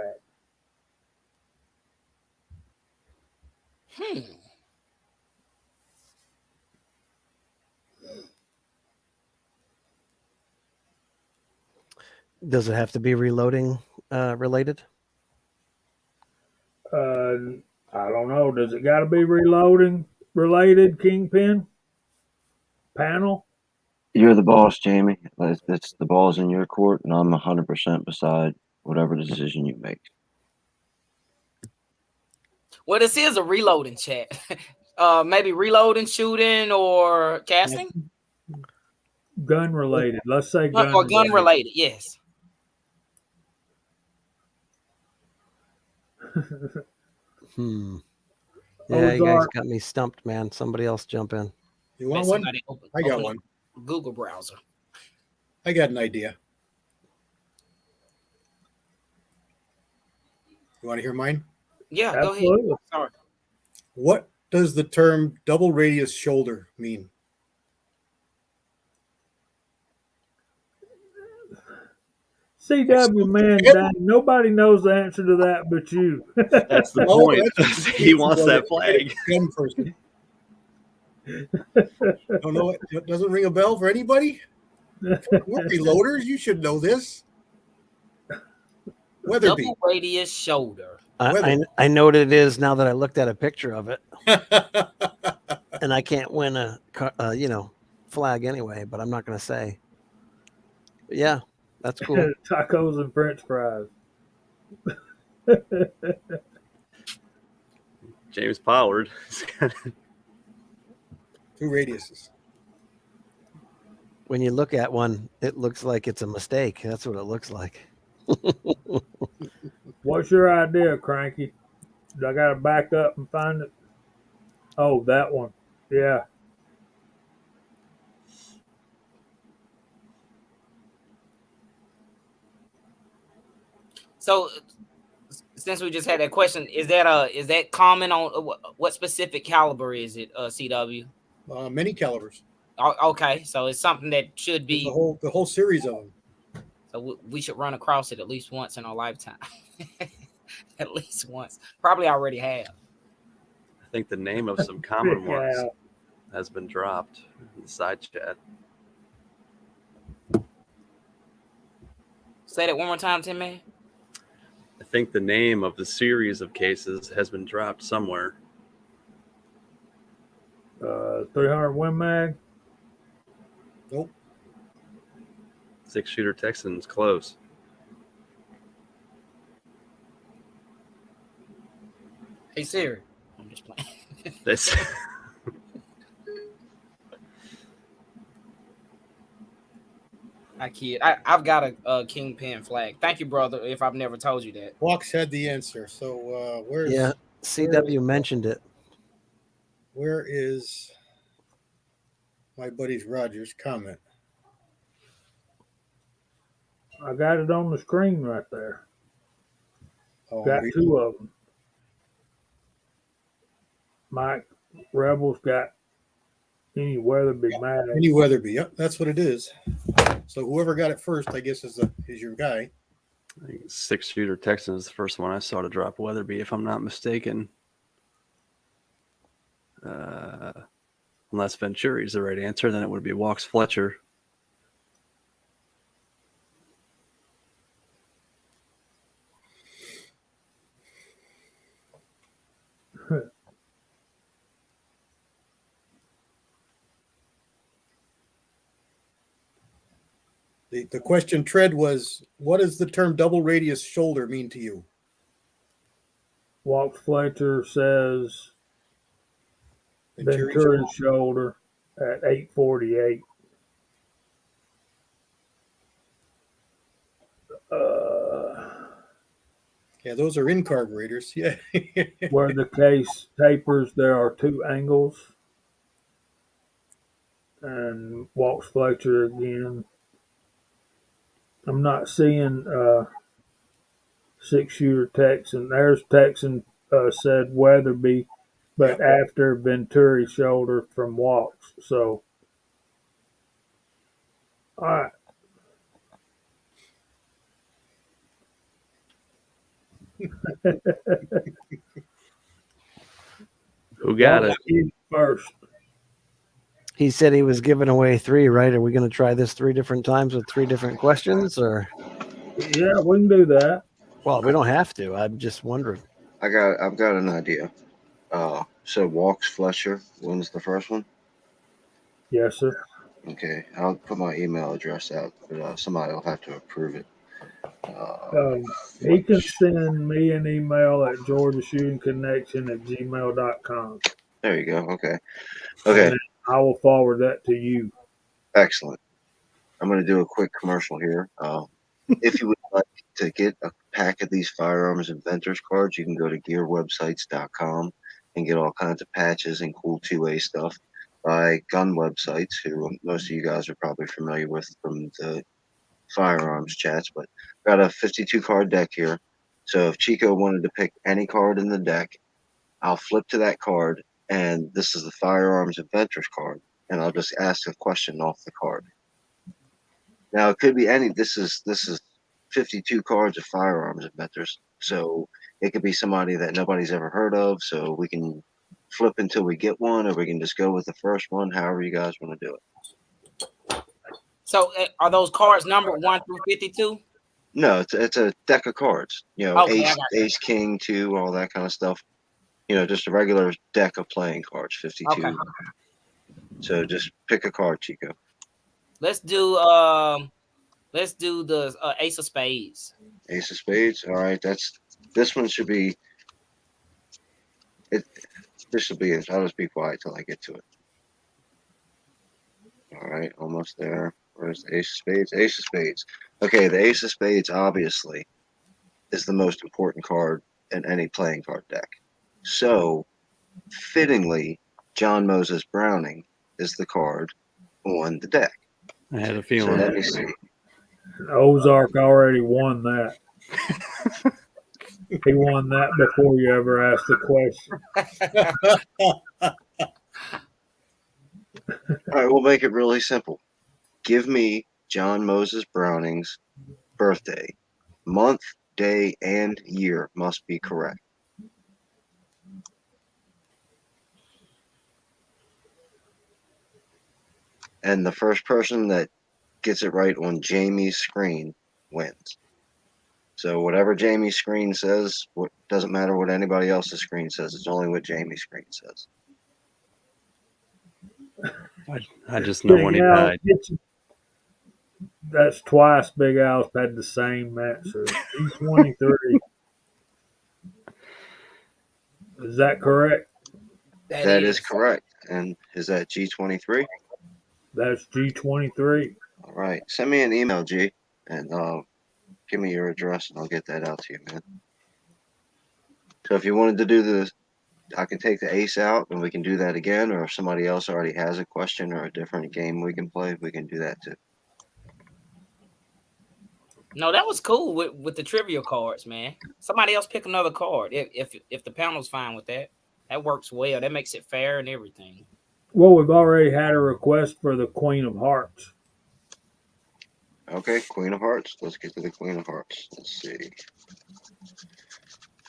Does it have to be reloading related? I don't know. Does it got to be reloading related, Kingpin? Panel? You're the boss, Jamie. It's the ball's in your court, and I'm 100% beside whatever decision you make. Well, this is a reloading chat. Maybe reloading, shooting, or casting? Gun related. Let's say gun Or gun related, yes. Yeah, you guys got me stumped, man. Somebody else jump in. You want one? I got one. Google browser. I got an idea. You want to hear mine? Yeah, Absolutely. go ahead. Sorry. What does the term double radius shoulder mean? CW man, dang, nobody knows the answer to that but you. That's the point. He wants that flag. Gun person. Don't know it doesn't ring a bell for anybody? We're reloaders. You should know this. Weatherby. Double radius shoulder. I know what it is now that I looked at a picture of it. And I can't win a flag anyway, but I'm not going to say. But yeah, that's cool. Tacos and French fries. James Pollard. 2 radiuses. When you look at one, it looks like it's a mistake. That's what it looks like. What's your idea, Cranky? Do I got to back up and find it? Oh, that one. Yeah. So, since we just had that question, is that common on what specific caliber is it? CW. Many calibers. Okay, so it's something that should be the whole series of them. So we should run across it at least once in our lifetime. at least once. Probably already have. I think the name of some common Big ones Al. has been dropped in the side chat. Say that one more time, Tim Man. I think the name of the series of cases has been dropped somewhere. 300 Win Mag. Nope. 6-shooter Texans close. Hey Siri. I'm just playing. This I kid. I've got a Kingpin flag. Thank you, brother. If I've never told you that. Walks had the answer. So where's Yeah, CW mentioned it. where is my buddy's Rogers comment? I got it on the screen right there. Oh, Got two of them. Mike Rebels got any Weatherby Mag. Any Weatherby. Yep, that's what it is. So whoever got it first, I guess, is your guy. 6-shooter Texans is the first one I saw to drop Weatherby, if I'm not mistaken. Unless Venturi is the right answer, then it would be Walks Fletcher. The question, Tread, was what does the term double radius shoulder mean to you? Walt Fletcher says Venturi Venturi's shoulder at 848. Yeah, those are in carburetors. Yeah. Where the case tapers, there are two angles. And Walt Fletcher again. I'm not seeing 6-shooter Texan. There's Texan said Weatherby, but after Venturi shoulder from Walks. So, all right. Who got it? First. He said he was giving away 3, right? Are we going to try this 3 different times with 3 different questions, or? Yeah, we can do that. Well, we don't have to. I'm just wondering. I've got an idea. So Walks Fletcher wins the first one. Yes, sir. Okay, I'll put my email address out, but somebody will have to approve it. He can send me an email at georgiashootingconnection@gmail.com. There you go. Okay. And Okay. then I will forward that to you. Excellent. I'm going to do a quick commercial here. If you would like to get a pack of these Firearms Inventors cards, you can go to gearwebsites.com and get all kinds of patches and cool 2A stuff by gun websites, who most of you guys are probably familiar with from the firearms chats. But got a 52 card deck here. So if Chico wanted to pick any card in the deck, I'll flip to that card, and this is the Firearms Inventors card, and I'll just ask a question off the card. Now it could be any. This is 52 cards of Firearms Inventors, so it could be somebody that nobody's ever heard of. So we can flip until we get one, or we can just go with the first one. However you guys want to do it. So are those cards numbered 1 through 52? No, it's a deck of cards. You know, Okay, ace, king, 2, all that kind of stuff. You know, just a regular deck of playing cards, 52. Okay. So just pick a card, Chico. Let's do the Ace of Spades. Ace of Spades. All right, this one should be it. This should be it. I'll just be quiet till I get to it. All right, almost there. Where's the Ace of Spades? Ace of Spades. Okay, the Ace of Spades obviously is the most important card in any playing card deck. So, fittingly, John Moses Browning is the card on the deck. I had a So feeling. let me see. Ozark already won that. He won that before you ever asked the question. All right, we'll make it really simple. Give me John Moses Browning's birthday, month, day, and year must be correct. And the first person that gets it right on Jamie's screen wins. So whatever Jamie's screen says, doesn't matter what anybody else's screen says. It's only what Jamie's screen says. I just know when he died. That's twice Big Al's had the same answer. G23. Is that correct? That is correct. And is that G23? That's G23. All right. Send me an email, G, and give me your address, and I'll get that out to you, man. So if you wanted to do this, I can take the ace out, and we can do that again. Or if somebody else already has a question or a different game we can play, we can do that too. No, that was cool with the trivia cards, man. Somebody else pick another card if the panel's fine with that. That works well. That makes it fair and everything. Well, we've already had a request for the Queen of Hearts. Okay, Queen of Hearts. Let's get to the Queen of Hearts. Let's see.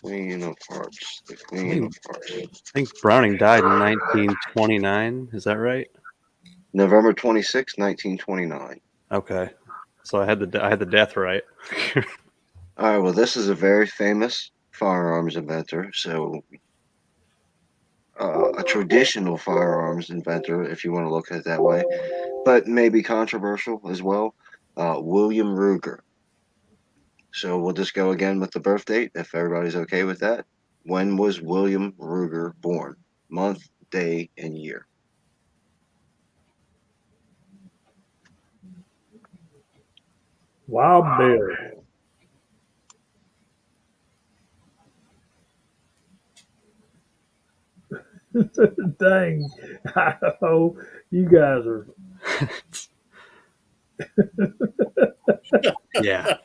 Queen of Hearts. The Queen of Hearts. I think Browning died in 1929. Is that right? November 26, 1929. Okay. So I had the death right. All right, well, this is a very famous firearms inventor. So a traditional firearms inventor, if you want to look at it that way, but maybe controversial as well. William Ruger. So we'll just go again with the birth date, if everybody's okay with that. When was William Ruger born? Month, day, and year. Wild Bill. Dang. Oh, you guys are. Yeah.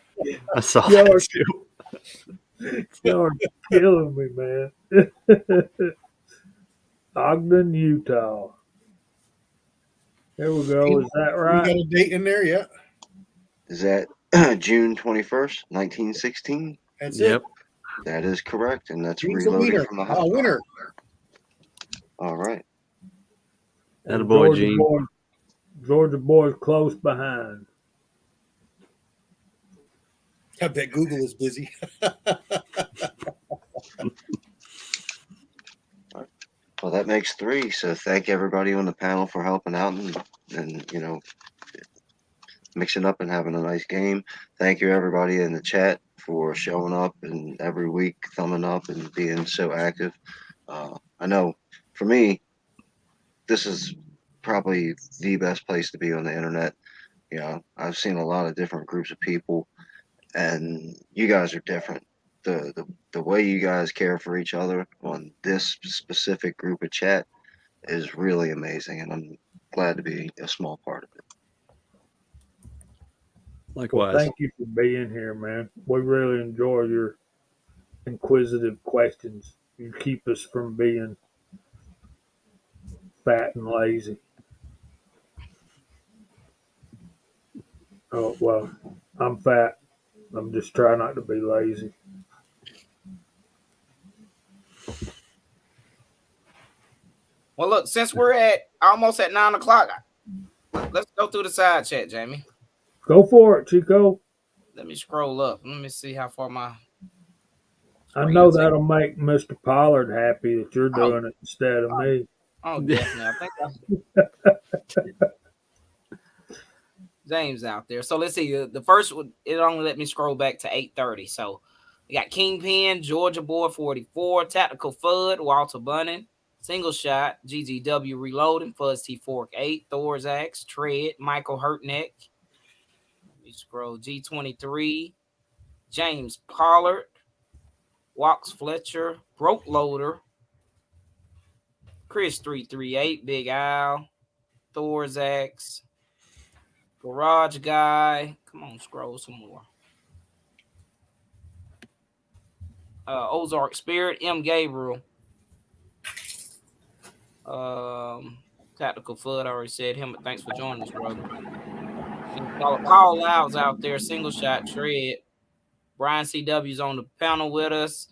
I saw Y'all that are, too. y'all are killing me, man. Ogden, Utah. There we go. Is that We right? got a date in there, yeah. Is that June 21st, 1916? That's Yep. it. That is correct, and that's Gene's a reloading winner. from the A hot winner. All right. Atta And boy, Gene. Georgia boy's close behind. I bet Google is busy. Well, that makes 3. So thank everybody on the panel for helping out and mixing up and having a nice game. Thank you everybody in the chat for showing up and every week thumbing up and being so active. I know for me, this is probably the best place to be on the internet. I've seen a lot of different groups of people, and you guys are different. The way you guys care for each other on this specific group of chat is really amazing, and I'm glad to be a small part of it. Likewise. Well, thank you for being here, man. We really enjoy your inquisitive questions. You keep us from being fat and lazy. Oh, well, I'm fat. I'm just trying not to be lazy. Well, look, since we're almost at 9 o'clock, let's go through the side chat, Jamie. Go for it, Chico. Let me scroll up. Let me see how far my. I know that'll make Mr. Pollard happy that you're doing it instead of me. Oh, definitely. I think James out there. So let's see. The first one, it only let me scroll back to 8:30. So we got Kingpin, Georgia Boy 44, Tactical Fud, Walter Bunning, Single Shot, GGW Reloading, Fuzz T4 8, Thor's Axe, Tread, Michael Hurtneck. Let me scroll. G23, James Pollard, Walks Fletcher, Broke Loader, Chris 338, Big Al, Thor's Axe, Garage Guy. Come on, scroll some more. Ozark Spirit, M. Gabriel. Tactical Flood, I already said him, but thanks for joining us, brother. And Paul Loud's out there, Single Shot, Tread, Brian CW's on the panel with us.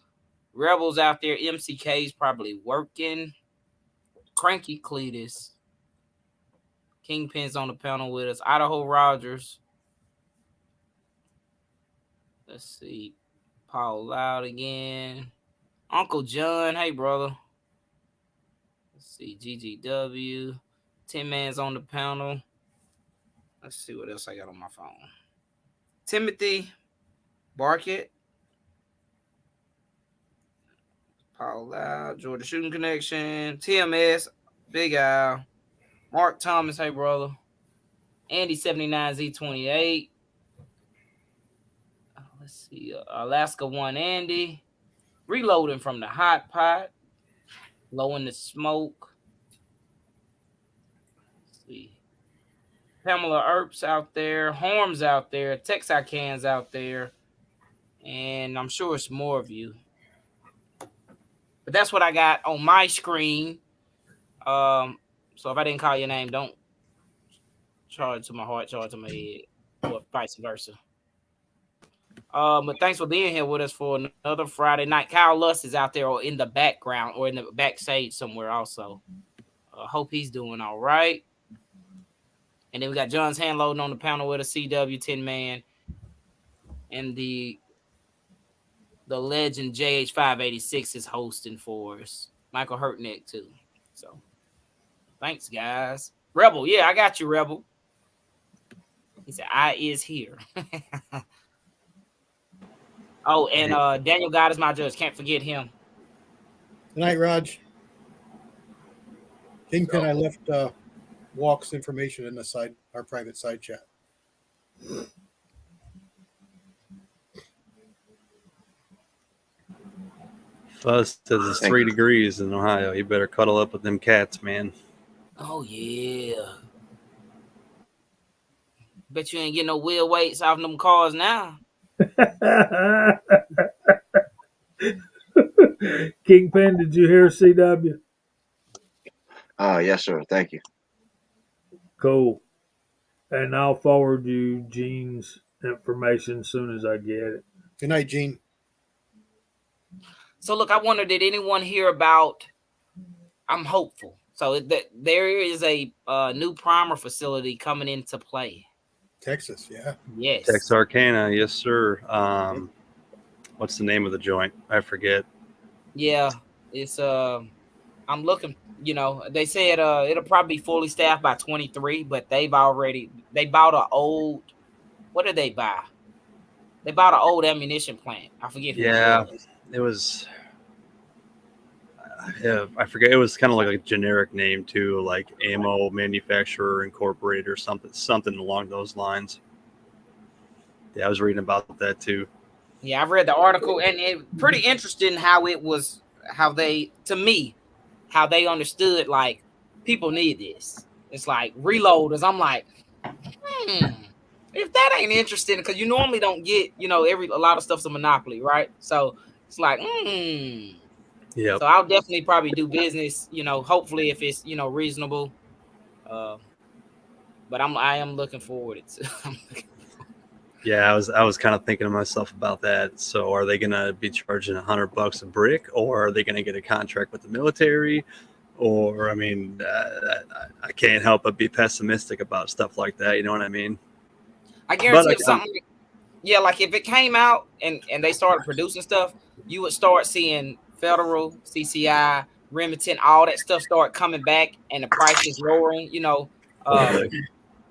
Rebels out there. MCK's probably working. Cranky Cletus. Kingpin's on the panel with us. Idaho Rogers. Let's see. Paul Loud again. Uncle John. Hey, brother. Let's see. GGW. 10 Man's on the panel. Let's see what else I got on my phone. Timothy Barkett. Paul Loud. Georgia Shooting Connection. TMS. Big Al. Mark Thomas. Hey, brother. Andy 79Z28. Let's see. Alaska 1 Andy. Reloading from the hot pot. Low in the smoke. Let's see. Pamela Earps out there. Horms out there. Texarkans out there. And I'm sure it's more of you. But that's what I got on my screen. So if I didn't call your name, don't charge to my heart, charge to my head, or vice versa. But thanks for being here with us for another Friday night. Kyle Lust is out there or in the background or in the backstage somewhere also. Hope he's doing all right. And then we got John's hand loading on the panel with a CW 10 Man. And the legend JH586 is hosting for us. Michael Hurtneck too. So thanks, guys. Rebel, yeah, I got you, Rebel. He said, I is here. Oh, and Daniel God is my judge. Can't forget him. Good night, Raj. Kingpin, I left Walk's information in our private side chat. Fuzz says it's 3 degrees in Ohio. You better cuddle up with them cats, man. Oh, yeah. Bet you ain't getting no wheel weights off them cars now. Kingpin, did you hear CW? Yes, sir. Thank you. Cool. And I'll forward you Gene's information as soon as I get it. Good night, Gene. So, look, I wonder, did anyone hear about, I'm hopeful. So, there is a new primer facility coming into play. Texas, yeah. Yes. Texarkana, yes, sir. What's the name of the joint? I forget. Yeah, it's I'm looking, they said it'll probably be fully staffed by 23, but they bought an old, what did they buy? They bought an old ammunition plant. I forget who it was. I forget. It was kind of like a generic name too, like Ammo Manufacturer Incorporated or something along those lines. Yeah, I was reading about that too. Yeah, I've read the article, and it's pretty interesting how they understood, like, people need this. It's like reloaders. I'm like, if that ain't interesting, because you normally don't get, a lot of stuff's a monopoly, right? So it's like, yeah. So I'll definitely probably do business, hopefully if it's, reasonable. But I am looking forward to it. Yeah, I was kind of thinking to myself about that. So are they going to be charging $100 a brick, or are they going to get a contract with the military? Or, I mean, I can't help but be pessimistic about stuff like that. You know what I mean? I guarantee if something, like if it came out and they started producing stuff, you would start seeing Federal, CCI, Remington, all that stuff start coming back, and the price is lowering.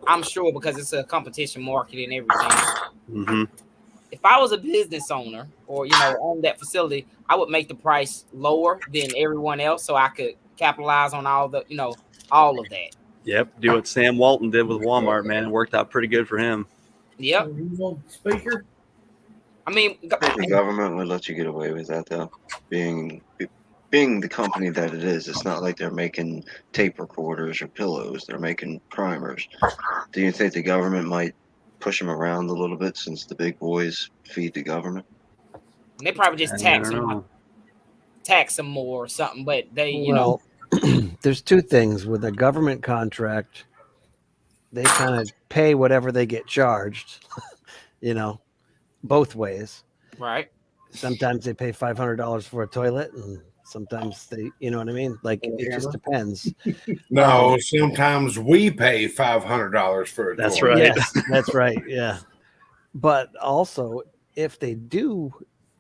I'm sure, because it's a competition market and everything. Mm-hmm. If I was a business owner or, own that facility, I would make the price lower than everyone else so I could capitalize on all of that. Yep. Do what Sam Walton did with Walmart, man. It worked out pretty good for him. Yep. Speaker? I mean, The government would let you get away with that, though. Being the company that it is, it's not like they're making tape recorders or pillows. They're making primers. Do you think the government might push them around a little bit, since the big boys feed the government? they probably just tax them more or something, but they, there's two things with a government contract. They kind of pay whatever they get charged, both ways. Right. Sometimes they pay $500 for a toilet, and sometimes they, you know what I mean? Like Or a it just hammer. depends. No, sometimes we pay $500 for a That's toilet. right. Yes, that's right. Yeah. But also, if they do,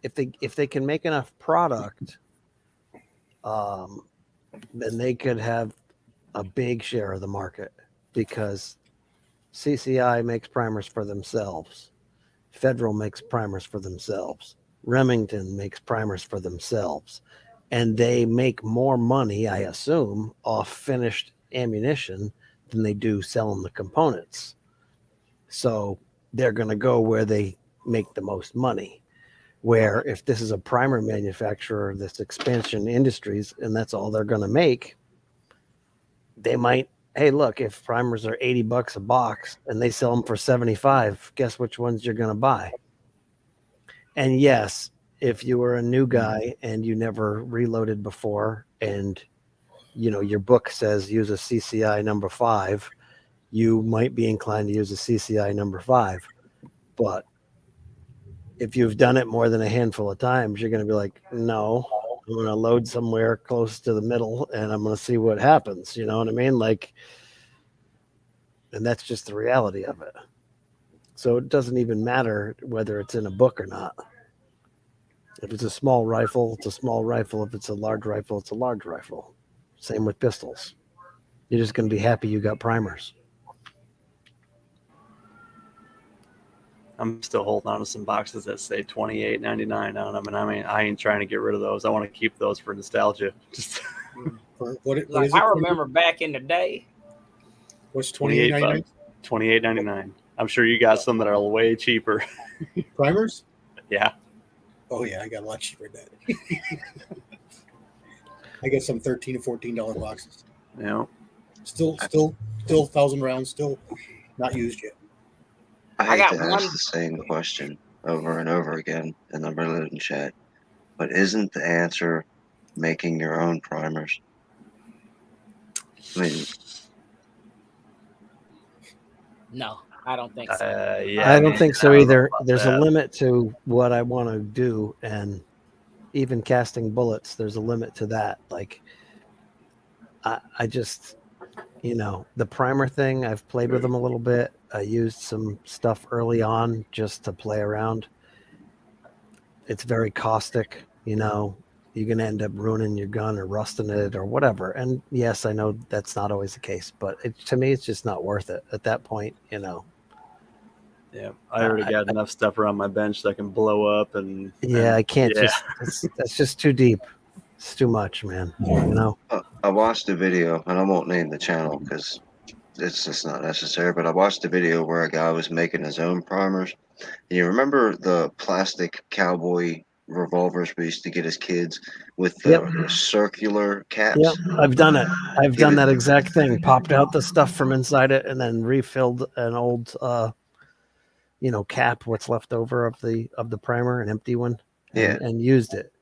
if they can make enough product, then they could have a big share of the market, because CCI makes primers for themselves, Federal makes primers for themselves, Remington makes primers for themselves, and they make more money, I assume, off finished ammunition than they do selling the components. So they're going to go where they make the most money. Where if this is a primer manufacturer, this Expansion Industries, and that's all they're going to make, they might, hey, look, if primers are $80 a box and they sell them for 75, guess which ones you're going to buy? And yes, if you were a new guy and you never reloaded before, and your book says use a CCI number 5, you might be inclined to use a CCI number 5. But if you've done it more than a handful of times, you're going to be like, no, I'm going to load somewhere close to the middle and I'm going to see what happens. You know what I mean? Like, and that's just the reality of it. So it doesn't even matter whether it's in a book or not. If it's a small rifle, it's a small rifle. If it's a large rifle, it's a large rifle. Same with pistols. You're just going to be happy you got primers. I'm still holding on to some boxes that say $28.99 on them, and I ain't trying to get rid of those. I want to keep those for nostalgia. Just What Like is I it? remember back in the day. What's $28. $28.99. I'm sure you got some that are way cheaper. Primers? Yeah. Oh yeah, I got a lot cheaper than that. I get some $13 to $14 boxes. Yeah. Still 1,000 rounds, still not used yet. I hate got to one- ask the same question over and over again in the Reloading chat, but isn't the answer making your own primers? I mean, No, I don't think so. Yeah. I don't think so don't know either. about There's that. a limit to what I want to do, and even casting bullets, there's a limit to that. Like, I just, the primer thing, I've played with them a little bit. I used some stuff early on just to play around. It's very caustic, you're going to end up ruining your gun or rusting it or whatever. And yes, I know that's not always the case, but to me, it's just not worth it at that point, Yeah, I already got enough stuff around my bench that can blow up, and I can't yeah. that's just too deep. It's too much, man. I watched a video, and I won't name the channel because it's just not necessary, but I watched a video where a guy was making his own primers. And you remember the plastic cowboy revolvers we used to get as kids with the circular caps? Yep, I've done it. I've He done would- that exact thing. Popped out the stuff from inside it and then refilled an old cap, what's left over of the primer, an empty one, and used it.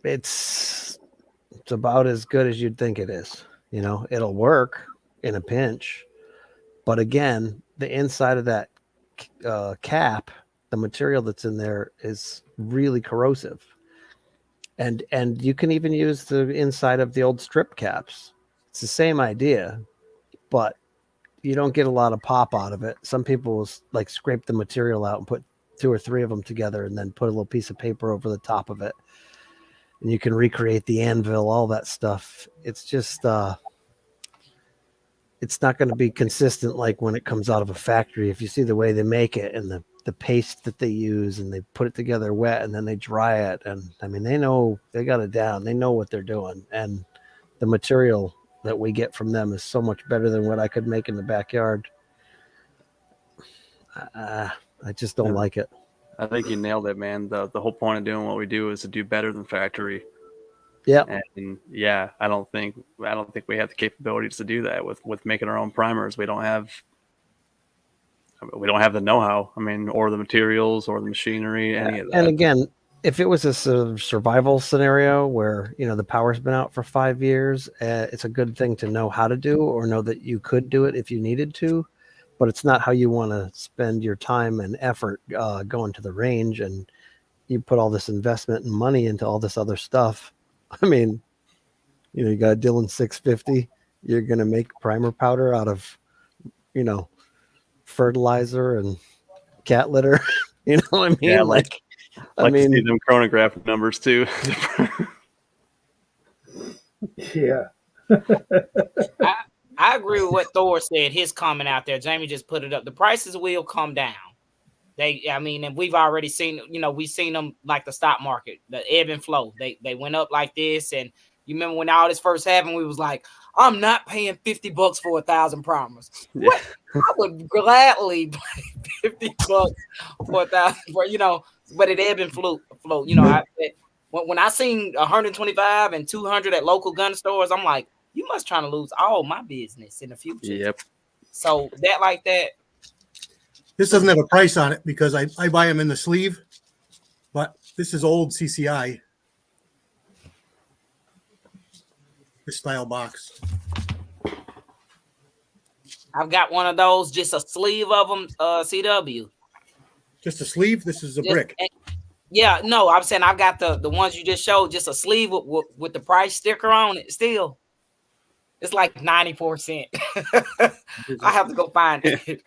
It's about as good as you'd think it is. It'll work in a pinch, but again, the inside of that cap, the material that's in there is really corrosive. And you can even use the inside of the old strip caps. It's the same idea, but you don't get a lot of pop out of it. Some people will like scrape the material out and put 2 or 3 of them together and then put a little piece of paper over the top of it. And you can recreate the anvil, all that stuff. It's just, it's not going to be consistent like when it comes out of a factory. If you see the way they make it and the paste that they use, and they put it together wet and then they dry it. And I mean, they got it down. They know what they're doing. And the material that we get from them is so much better than what I could make in the backyard. I just don't like it. I think you nailed it, man. The whole point of doing what we do is to do better than factory. Yeah. And yeah, I don't think we have the capabilities to do that with making our own primers. We don't have the know-how. I mean, or the materials or the machinery, any of that. And again, if it was a survival scenario where, the power's been out for 5 years, it's a good thing to know how to do or know that you could do it if you needed to. but it's not how you want to spend your time and effort going to the range, and you put all this investment and money into all this other stuff. I mean, you got a Dillon 650. You're going to make primer powder out of, fertilizer and cat litter. You know what I mean? Yeah, like I to see mean, them chronograph numbers too. Yeah. I agree with what Thor said. His comment out there, Jamie just put it up. The prices will come down. And we've already seen, we've seen them like the stock market, the ebb and flow. They went up like this, and you remember when all this first happened, we was like, I'm not paying $50 for 1,000 primers. Yeah. What? I would gladly pay $50 for 1,000, but it ebb and flow. When I seen 125 and 200 at local gun stores, I'm like, you must trying to lose all my business in the future. Yep. So that. This doesn't have a price on it because I buy them in the sleeve, but this is old CCI. This style box. I've got one of those, just a sleeve of them, CW. Just a sleeve? This is a brick. Yeah, no, I'm saying I've got the ones you just showed, just a sleeve with the price sticker on it still. It's like 94 cents. I have to go find it.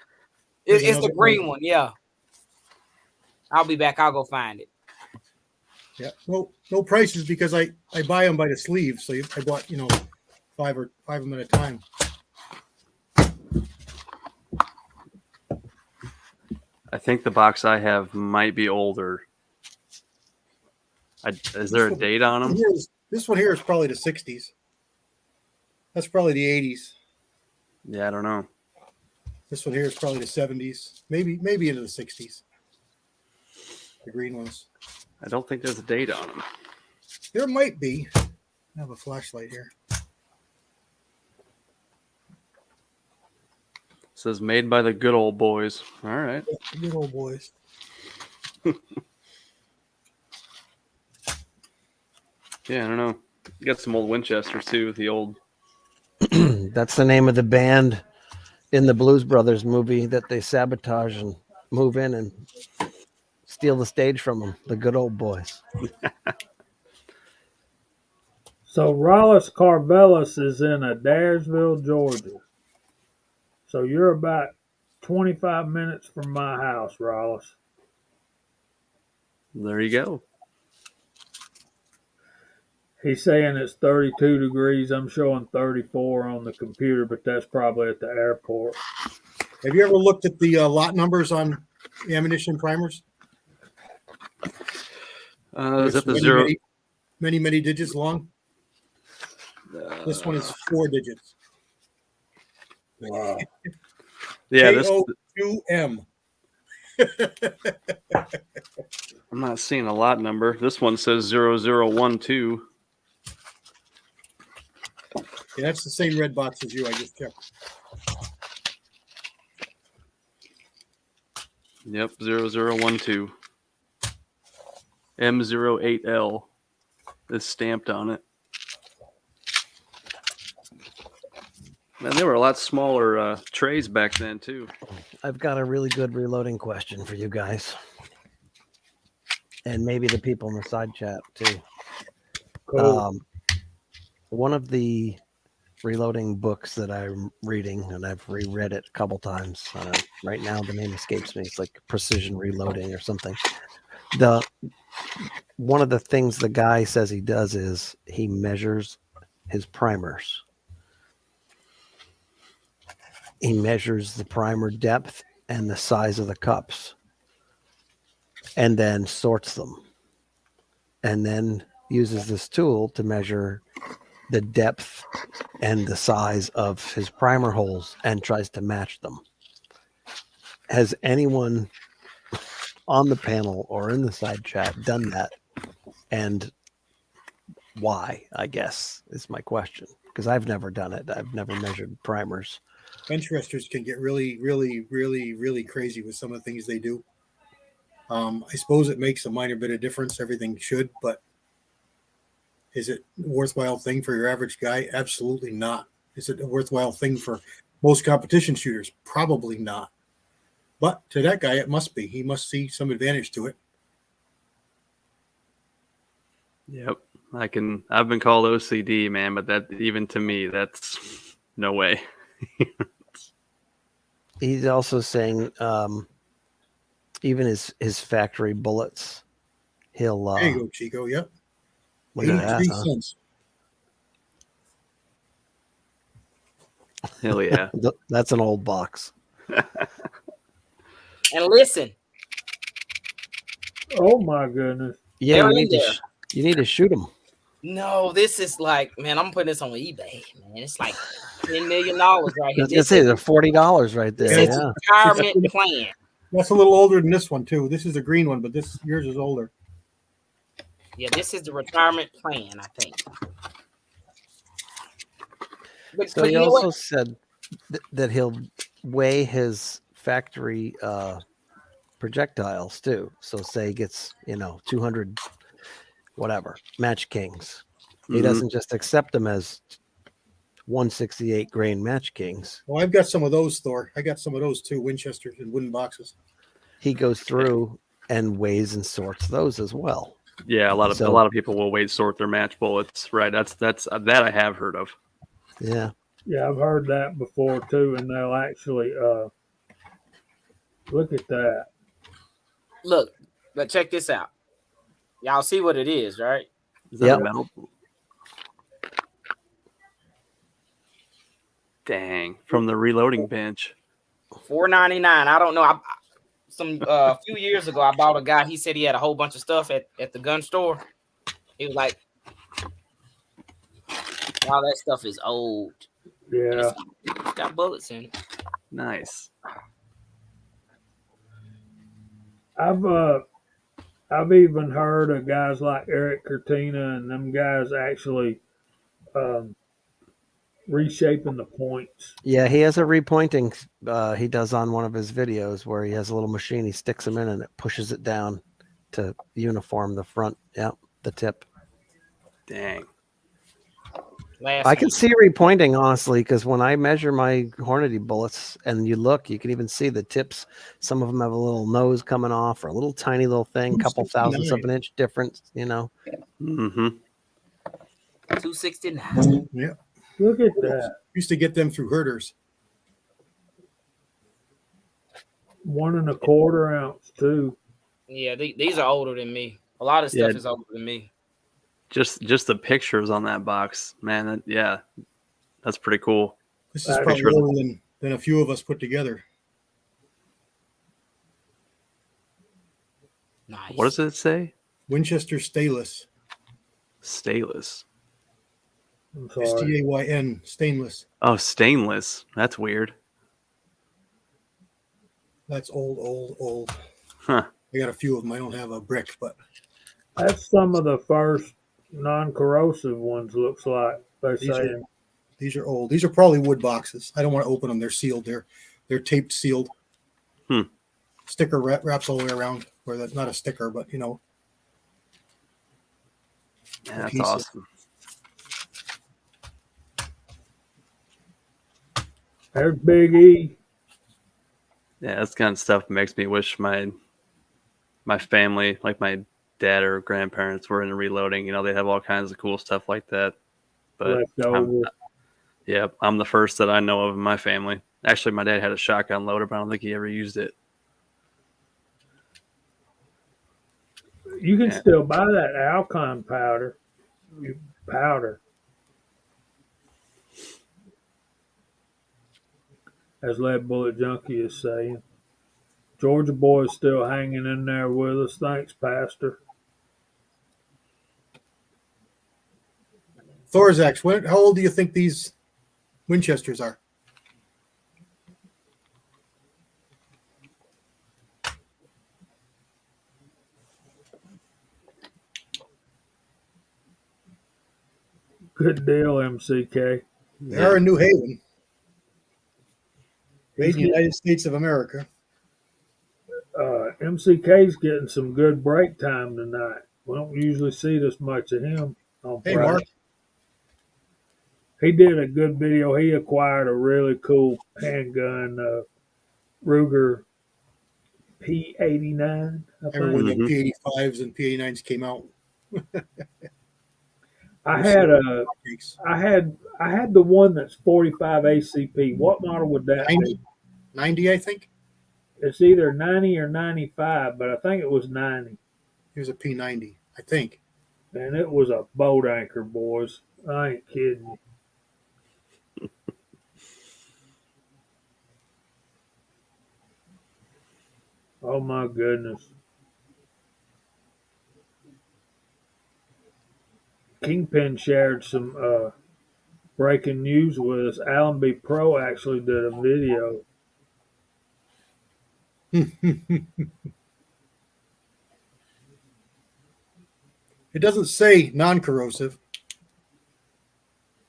It's the green one, yeah. I'll be back. I'll go find it. Yeah, no prices because I buy them by the sleeve. So I bought 5 of them at a time. I think the box I have might be older. Is there a date on them? This one here is probably the 60s. That's probably the 80s. Yeah, I don't know. This one here is probably the 70s, maybe into the 60s. The green ones. I don't think there's a date on them. There might be. I have a flashlight here. It says made by the good old boys. All right. Yeah, good old boys. Yeah, I don't know. You got some old Winchesters too, the old. That's the name of the band in the Blues Brothers movie that they sabotage and move in and steal the stage from them. The good old boys. So Rollis Carvelis is in Adairsville, Georgia. So you're about 25 minutes from my house, Rollis. There you go. He's saying it's 32 degrees. I'm showing 34 on the computer, but that's probably at the airport. Have you ever looked at the lot numbers on ammunition primers? Is that the zero? Many digits long. This one is 4 digits. Wow. Yeah, this. K-O-2-M. I'm not seeing a lot number. This one says 0012. Yeah, that's the same red box as you. I just checked. Yep, 0012. M08L is stamped on it. Man, they were a lot smaller trays back then, too. I've got a really good reloading question for you guys. And maybe the people in the side chat, too. Cool. One of the reloading books that I'm reading, and I've reread it a couple times. Right now, the name escapes me. It's like Precision Reloading or something. One of the things the guy says he does is he measures his primers. He measures the primer depth and the size of the cups, and then sorts them, and then uses this tool to measure the depth and the size of his primer holes and tries to match them. Has anyone on the panel or in the side chat done that? And why, I guess, is my question. Because I've never done it. I've never measured primers. Interesters can get really, really, really, really crazy with some of the things they do. I suppose it makes a minor bit of difference. Everything should, but is it a worthwhile thing for your average guy? Absolutely not. Is it a worthwhile thing for most competition shooters, probably not. But to that guy, it must be. He must see some advantage to it. Yep. I've been called OCD, man, but that, even to me, that's no way. He's also saying even his factory bullets, he'll There you go, Chico. Yep. look at that, 83 huh? cents. Hell yeah. That's an old box. And listen, Oh my goodness. Yeah, they're you in need there. you need to shoot them. No, this is like, man, I'm putting this on eBay, man. It's like $10 million right I here. was gonna say they're $40 right there. This is Yeah. retirement plan. That's a little older than this one, too. This is a green one, but yours is older. Yeah, this is the retirement plan, I think. So But he you know also what? said that he'll weigh his factory projectiles too. So say he gets 200 whatever match kings. He Mhm. doesn't just accept them as 168 grain match kings. Well, I've got some of those, Thor. I got some of those, too, Winchesters in wooden boxes. He goes through and weighs and sorts those as well. Yeah, a lot of people will weight sort their match bullets. Right. That's that I have heard of. Yeah. Yeah, I've heard that before too, and they'll actually look at that. Look, but check this out. Y'all see what it is, right? Is that Yep. a metal? Dang, from the reloading bench. $4.99. I don't know. A few years ago, I bought a guy. He said he had a whole bunch of stuff at the gun store. He was like, "All that stuff is old. Yeah, It's got bullets in it." Nice. I've even heard of guys like Eric Cortina and them guys actually reshaping the points. Yeah, he has a repointing he does on one of his videos where he has a little machine, he sticks them in and it pushes it down to uniform the front, the tip. Dang. I can see repointing, honestly, because when I measure my Hornady bullets and you can even see the tips. Some of them have a little nose coming off or a little tiny little thing, couple thousandths of an inch difference, Mm-hmm. 269. Yeah. Look at that. Used to get them through herders. 1 1/4 ounce too. Yeah, these are older than me. A lot of stuff is older than me. Just the pictures on that box, man. That's pretty cool. This is probably older than a few of us put together. Nice. What does it say? Winchester Stainless. Stainless. I'm sorry. STAYN, stainless. Oh, stainless. That's weird. That's old. Huh. I got a few of them. I don't have a brick, but That's some of the first non-corrosive ones. Looks like they're saying. these are old. These are probably wood boxes. I don't want to open them. They're sealed. They're taped sealed. Sticker wraps all the way around. Where that's not a sticker, but Yeah, that's adhesive. awesome. There's Big E. Yeah, that's kind of stuff makes me wish my family, like my dad or grandparents, were into reloading. They'd have all kinds of cool stuff like that. But I'm the first that I know of in my family. Actually, my dad had a shotgun loader, but I don't think he ever used it. You can still buy that Alcon powder. As Lead Bullet Junkie is saying. Georgia boy is still hanging in there with us. Thanks, Pastor. Thorax, how old do you think these Winchesters are? Good deal, MCK. They are in New Haven. Made in the United States of America. MCK's getting some good break time tonight. We don't usually see this much of him on Hey, Friday. Mark. He did a good video. He acquired a really cool handgun, Ruger P89, I I remember when think. the P85s and P89s came out. I Those had were a, hotcakes. I had the one that's 45 ACP. What model would that 90, be? 90, I think. It's either 90 or 95, but I think it was 90. Here's a P90, I think. And it was a boat anchor, boys. I ain't kidding you. Oh my goodness. Kingpin shared some breaking news with us. Allenby Pro actually did a video. It doesn't say non-corrosive.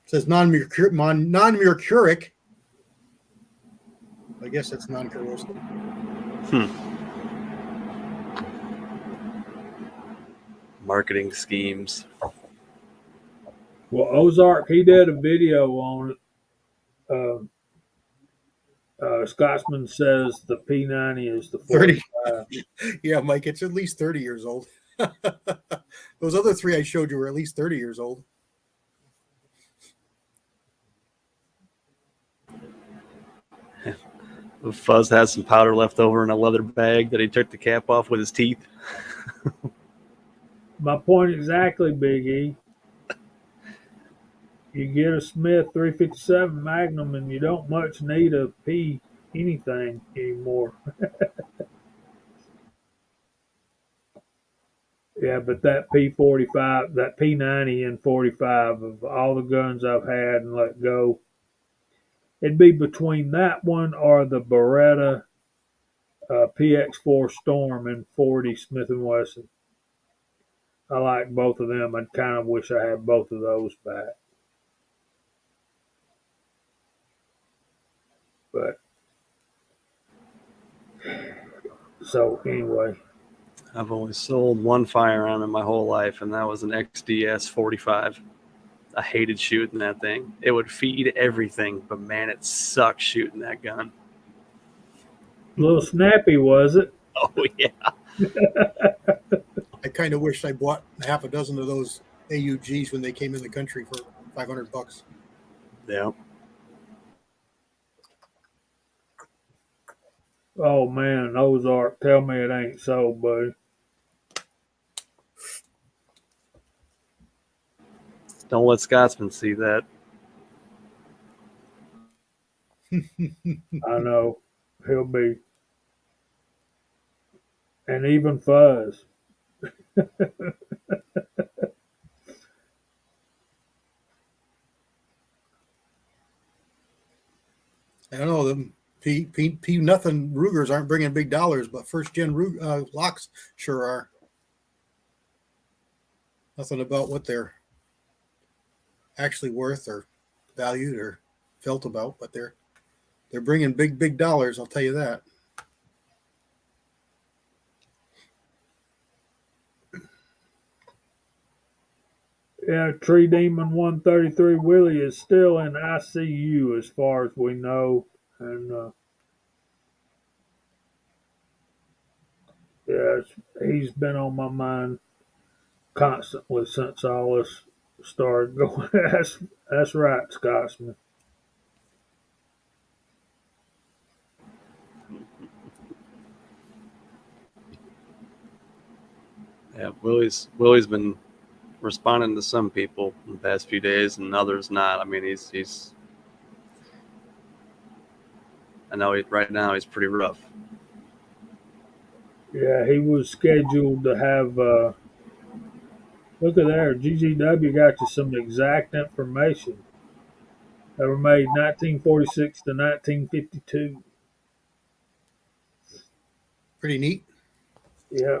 It says non-mercuric. I guess that's non-corrosive. Marketing schemes. Well, Ozark, he did a video on it. Scotsman says the P90 is the 30. 45. Yeah, Mike, it's at least 30 years old. Those other three I showed you were at least 30 years old. Fuzz has some powder left over in a leather bag that he took the cap off with his teeth. My point exactly, Big E. You get a Smith 357 Magnum and you don't much need a P anything anymore. Yeah, but that P45, that P90 and 45 of all the guns I've had and let go, it'd be between that one or the Beretta PX4 Storm and 40 Smith & Wesson. I like both of them. I kind of wish I had both of those back. But so anyway, I've only sold one firearm in my whole life, and that was an XDS 45. I hated shooting that thing. It would feed everything, but man, it sucked shooting that gun. a little snappy, was it? Oh, yeah. I kind of wish I bought half a dozen of those AUGs when they came in the country for $500. Yeah. Oh man, Ozark, tell me it ain't so, buddy. Don't let Scotsman see that. I know he'll be, and even Fuzz. I don't know, them P nothing Rugers aren't bringing big dollars, but first gen locks sure are. Nothing about what they're actually worth or valued or felt about, but they're bringing big dollars. I'll tell you that. Yeah, Tree Demon 133 Willie is still in ICU as far as we know, and yeah, he's been on my mind constantly since all this started going. That's right, Scotsman. Yeah, Willie's been responding to some people in the past few days and others not. I mean, he's I know right now he's pretty rough. Yeah, he was scheduled to have. Look at there, GGW got you some exact information. They were made 1946 to 1952. Pretty neat. Yeah.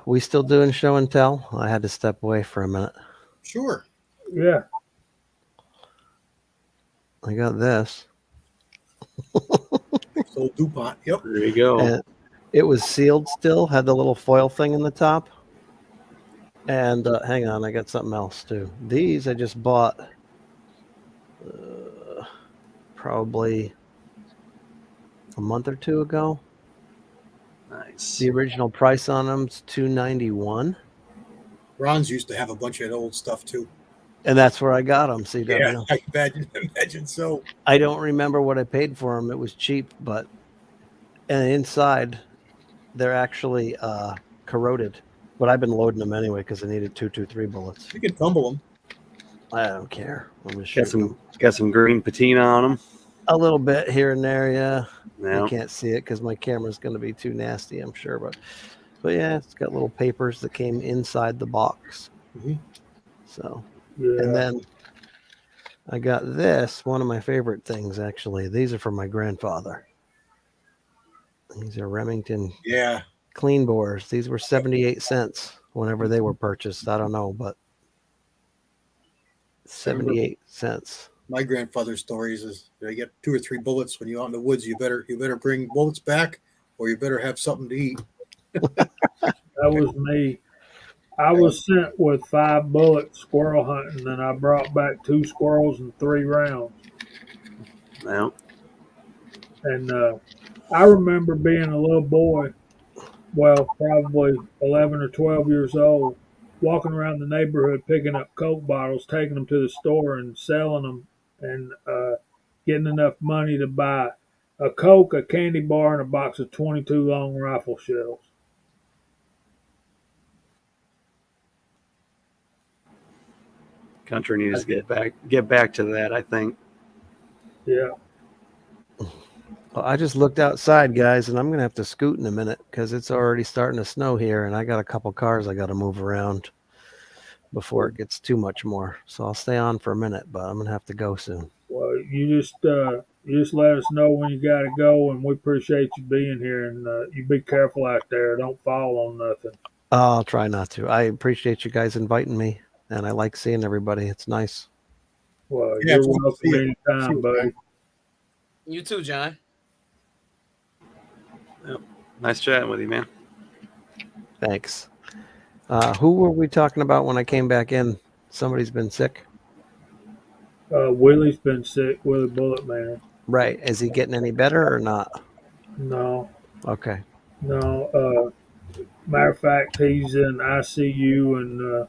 We still doing show and tell? I had to step away for a minute. Sure. Yeah. I got this. Old DuPont. Yep. There you go. And it was sealed still, had the little foil thing in the top. And hang on, I got something else too. These I just bought probably a month or two ago. Nice. The original price on them's $291, Ron's used to have a bunch of that old stuff too. and that's where I got them. CW. Yeah, I imagine so. I don't remember what I paid for them. It was cheap, but and inside they're actually corroded. But I've been loading them anyway because I needed 223 bullets. You can tumble them. I don't care. I'm just shooting Got some green patina on them. a little bit here and there. Yeah, Yeah. you can't see it because my camera's going to be too nasty, I'm sure. But yeah, it's got little papers that came inside the box. Mhm. So, Yeah. and then I got this, one of my favorite things actually. These are from my grandfather. These are Remington Yeah. clean bores. These were 78 cents whenever they were purchased. I don't know, but 78 cents. My grandfather's stories is you get 2 or 3 bullets when you're out in the woods. You better bring bullets back, or you better have something to eat. That was me. I was sent with 5 bullets squirrel hunting, and I brought back 2 squirrels and 3 rounds. Yeah. And I remember being a little boy, well, probably 11 or 12 years old, walking around the neighborhood picking up Coke bottles, taking them to the store and selling them, and getting enough money to buy a Coke, a candy bar, and a box of 22 long rifle shells. Country needs to get back to that, I think. Yeah. Well, I just looked outside, guys, and I'm going to have to scoot in a minute because it's already starting to snow here, and I got a couple cars I got to move around before it gets too much more. So I'll stay on for a minute, but I'm going to have to go soon. Well, you just let us know when you got to go, and we appreciate you being here. And you be careful out there. Don't fall on nothing. I'll try not to. I appreciate you guys inviting me, and I like seeing everybody. It's nice. Well, Yeah, you're it's good to welcome see you. anytime, buddy. You too, John. Nice chatting with you, man. Thanks. Who were we talking about when I came back in? Somebody's been sick. Willie's been sick with a bullet man. Right. Is he getting any better or not? No, Okay. no. Matter of fact, he's in ICU, and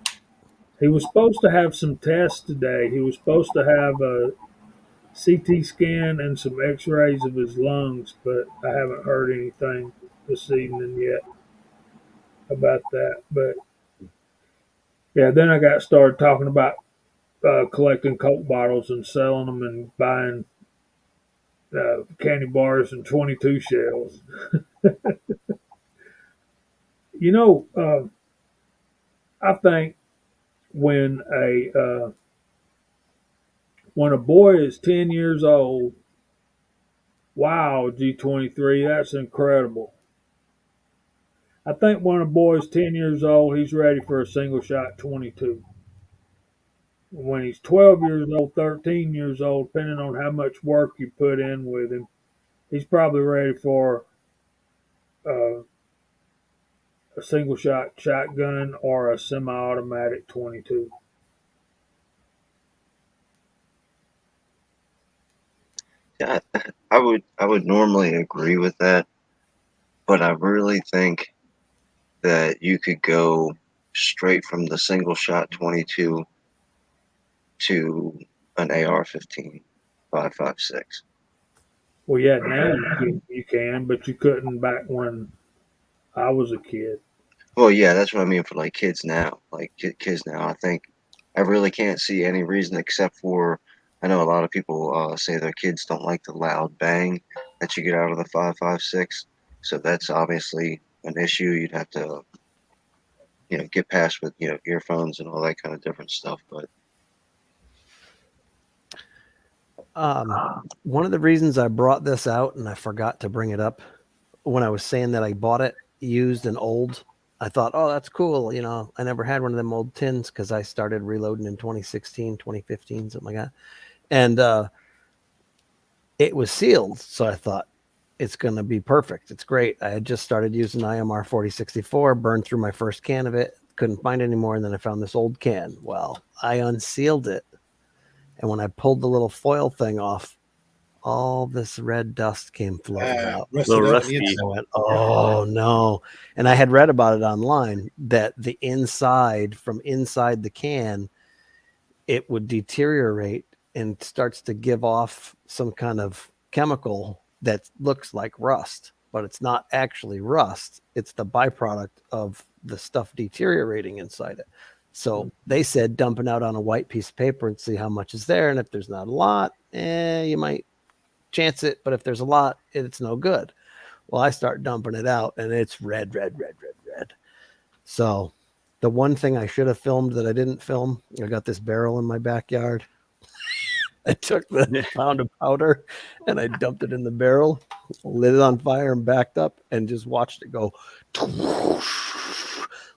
he was supposed to have some tests today. He was supposed to have a CT scan and some X-rays of his lungs, but I haven't heard anything this evening yet about that. But yeah, then I got started talking about collecting Coke bottles and selling them and buying candy bars and 22 shells. You know, I think when a boy is 10 years old, wow, G23, that's incredible. I think when a boy is 10 years old, he's ready for a single shot 22. When he's 12 years old, 13 years old, depending on how much work you put in with him, he's probably ready for uh, a single shot shotgun or a semi automatic 22. Yeah, I would normally agree with that, but I really think that you could go straight from the single shot 22 to an AR-15 5.56. Well, yeah, now you can, but you couldn't back when I was a kid. Well, yeah, that's what I mean for like kids now. Like kids now, I think I really can't see any reason except for I know a lot of people say their kids don't like the loud bang that you get out of the 5.56. So that's obviously an issue. You'd have to, get past with earphones and all that kind of different stuff. But One of the reasons I brought this out, and I forgot to bring it up when I was saying that I bought it used and old, I thought, oh, that's cool. I never had one of them old tins because I started reloading in 2016, 2015, something like that. And it was sealed. So I thought it's going to be perfect. It's great. I had just started using IMR 4064, burned through my first can of it, couldn't find any more. And then I found this old can. Well, I unsealed it. And when I pulled the little foil thing off, all this red dust came floating out. Rusted Little up rusty. on the inside. I went, oh no. And I had read about it online that the inside, from inside the can, it would deteriorate and starts to give off some kind of chemical that looks like rust, but it's not actually rust. It's the byproduct of the stuff deteriorating inside it. So they said dump it out on a white piece of paper and see how much is there. And if there's not a lot, you might chance it. But if there's a lot, it's no good. Well, I start dumping it out and it's red. So the one thing I should have filmed that I didn't film, I got this barrel in my backyard. I took the pound of powder and I dumped it in the barrel, lit it on fire and backed up and just watched it go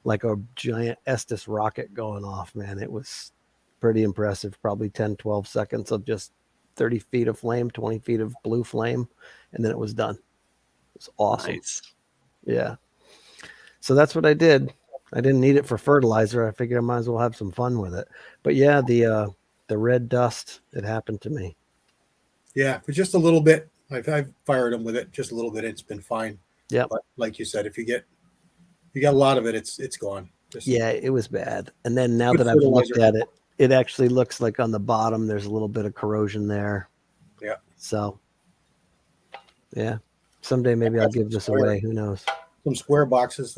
like a giant Estes rocket going off, man. It was pretty impressive. Probably 10, 12 seconds of just 30 feet of flame, 20 feet of blue flame. And then it was done. It was awesome. Nice. Yeah. So that's what I did. I didn't need it for fertilizer. I figured I might as well have some fun with it. But yeah, the red dust, it happened to me. Yeah, for just a little bit. I've fired them with it just a little bit. It's been fine. Yeah. But like you said, if you get a lot of it, it's gone. Yeah, it was bad. And then now Good that I've looked fertilizer. at it, it actually looks like on the bottom there's a little bit of corrosion there. Yeah. So yeah. Someday maybe I'll give this away. Who knows? Some square boxes.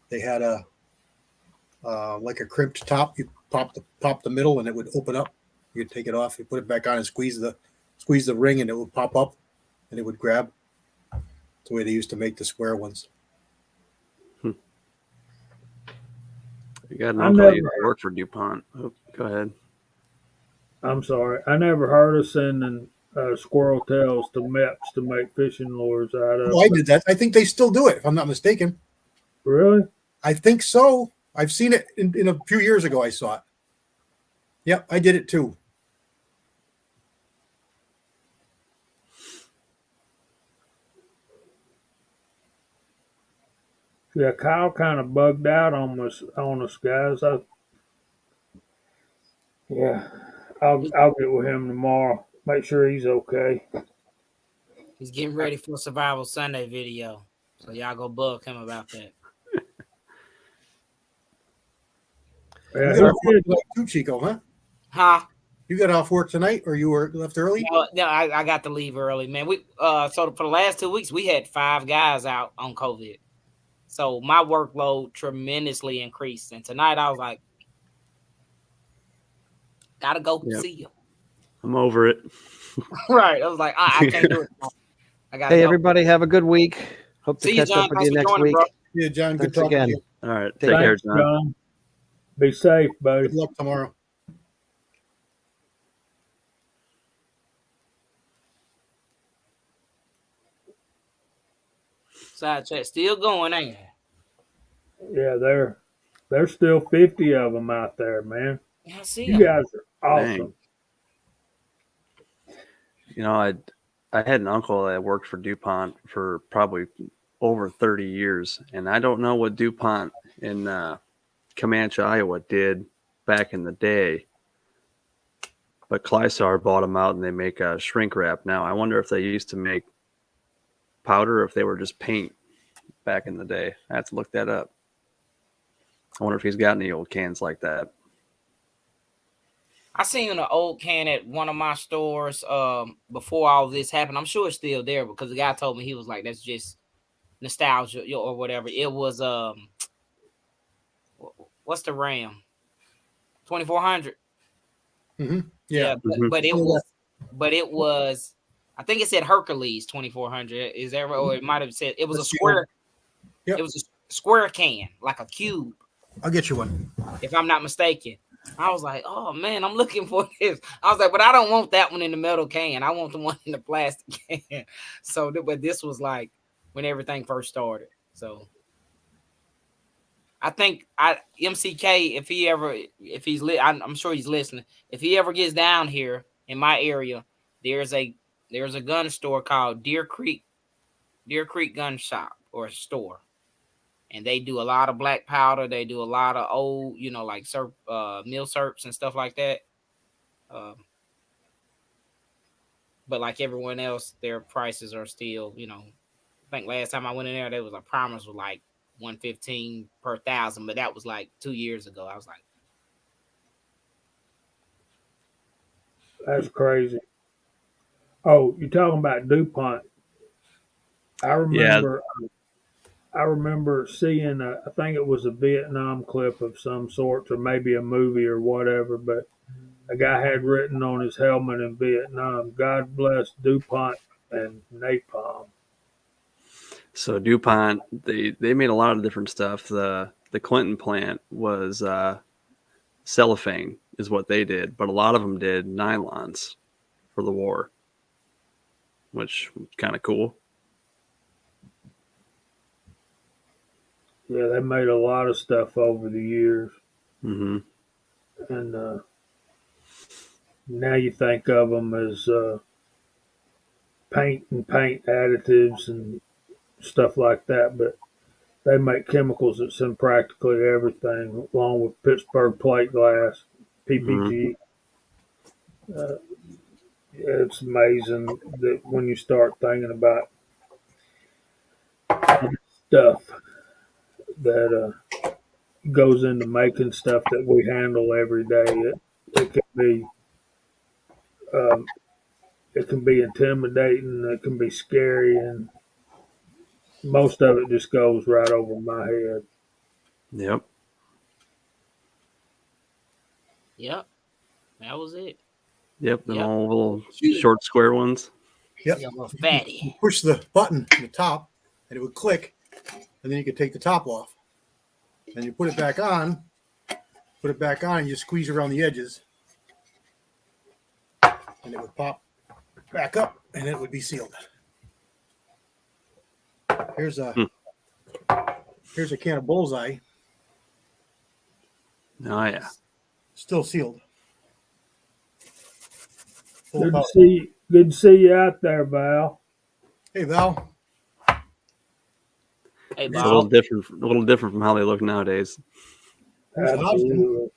They had a like a crimped top. You pop the middle and it would open up. You could take it off. You put it back on and squeeze the ring and it would pop up and it would grab. It's the way they used to make the square ones. You got an uncle that used to work for DuPont. Oh, go ahead. I'm sorry. I never heard of sending squirrel tails to MEPS to make fishing lures out of. Oh, I did that. I think they still do it, if I'm not mistaken. Really? I think so. I've seen it in a few years ago. I saw it. Yep, I did it too. Yeah, Kyle kind of bugged out on us, guys. I'll get with him tomorrow. Make sure he's okay. He's getting ready for Survival Sunday video, so y'all go bug him about that. Yeah, You got off work tonight too, Chico, huh? Huh? You got off work tonight, or you were left early? No, I got to leave early, man. We so for the last 2 weeks we had 5 guys out on COVID, so my workload tremendously increased. And tonight I was like, gotta go see you. I'm over it. Right. I was like, I can't do it. I gotta Hey, go. everybody, have a good week. Hope to See you, catch John. up with Thanks you for next joining, week. bro. Yeah, John. Good Thanks talking again. to you. All right. Take Take care, Thanks, John. John. Be safe, buddy. Good luck tomorrow. Side chat still going, ain't it? Yeah, there's still 50 of them out there, man. Yeah, I see You him. guys are awesome. Dang. You know, I had an uncle that worked for DuPont for probably over 30 years, and I don't know what DuPont in Comanche, Iowa did back in the day, but Clysar bought them out and they make a shrink wrap now. I wonder if they used to make powder or if they were just paint back in the day. I have to look that up. I wonder if he's got any old cans like that. I seen an old can at one of my stores before all this happened. I'm sure it's still there because the guy told me, he was like, that's just nostalgia or whatever. It was what's the RAM? 2400. Mm-hmm. Yeah. But it was I think it said Hercules 2400. Is that right? Or it might have said it was a square. Yep. It was a square can, like a cube, I'll get you one. if I'm not mistaken. I was like, oh man, I'm looking for this. I was like, but I don't want that one in the metal can. I want the one in the plastic can. So, but this was like when everything first started. So I think MCK, if he's I'm sure he's listening. If he ever gets down here in my area, there's a gun store called Deer Creek Gun Shop or store. and they do a lot of black powder. They do a lot of old, like mill serps and stuff like that. But like everyone else, their prices are still, I think last time I went in there was primers were like $115 per 1,000, but that was like 2 years ago. I was like, That's crazy. Oh, you're talking about DuPont. I Yeah, remember seeing I think it was a Vietnam clip of some sort, or maybe a movie or whatever, but a guy had written on his helmet in Vietnam, God bless DuPont and napalm. so DuPont, they made a lot of different stuff. The Clinton plant was cellophane is what they did, but a lot of them did nylons for the war, which was kind of cool. Yeah, they made a lot of stuff over the years. Mm-hmm. And now you think of them as paint and paint additives and stuff like that, but they make chemicals that's in practically everything, along with Pittsburgh plate glass, Mm-hmm. PPG. Uh, it's amazing that when you start thinking about all the stuff that goes into making stuff that we handle every day, it can be um, it can be intimidating, it can be scary, and most of it just goes right over my head. Yep. yep, that was it. Yep. Them Yep, all little short square ones. Yep. yeah, little You fatty. push the button on the top, and it would click, and then you could take the top off. And you put it back on, and you squeeze around the edges, and it would pop back up, and it would be sealed. Here's a can of Bullseye, Oh yeah. still sealed. Full Good to powder. good to see you out there, Val. Hey Val, Hey, It's a little Bob. different from how they look nowadays. here's Hodgdon, Absolutely.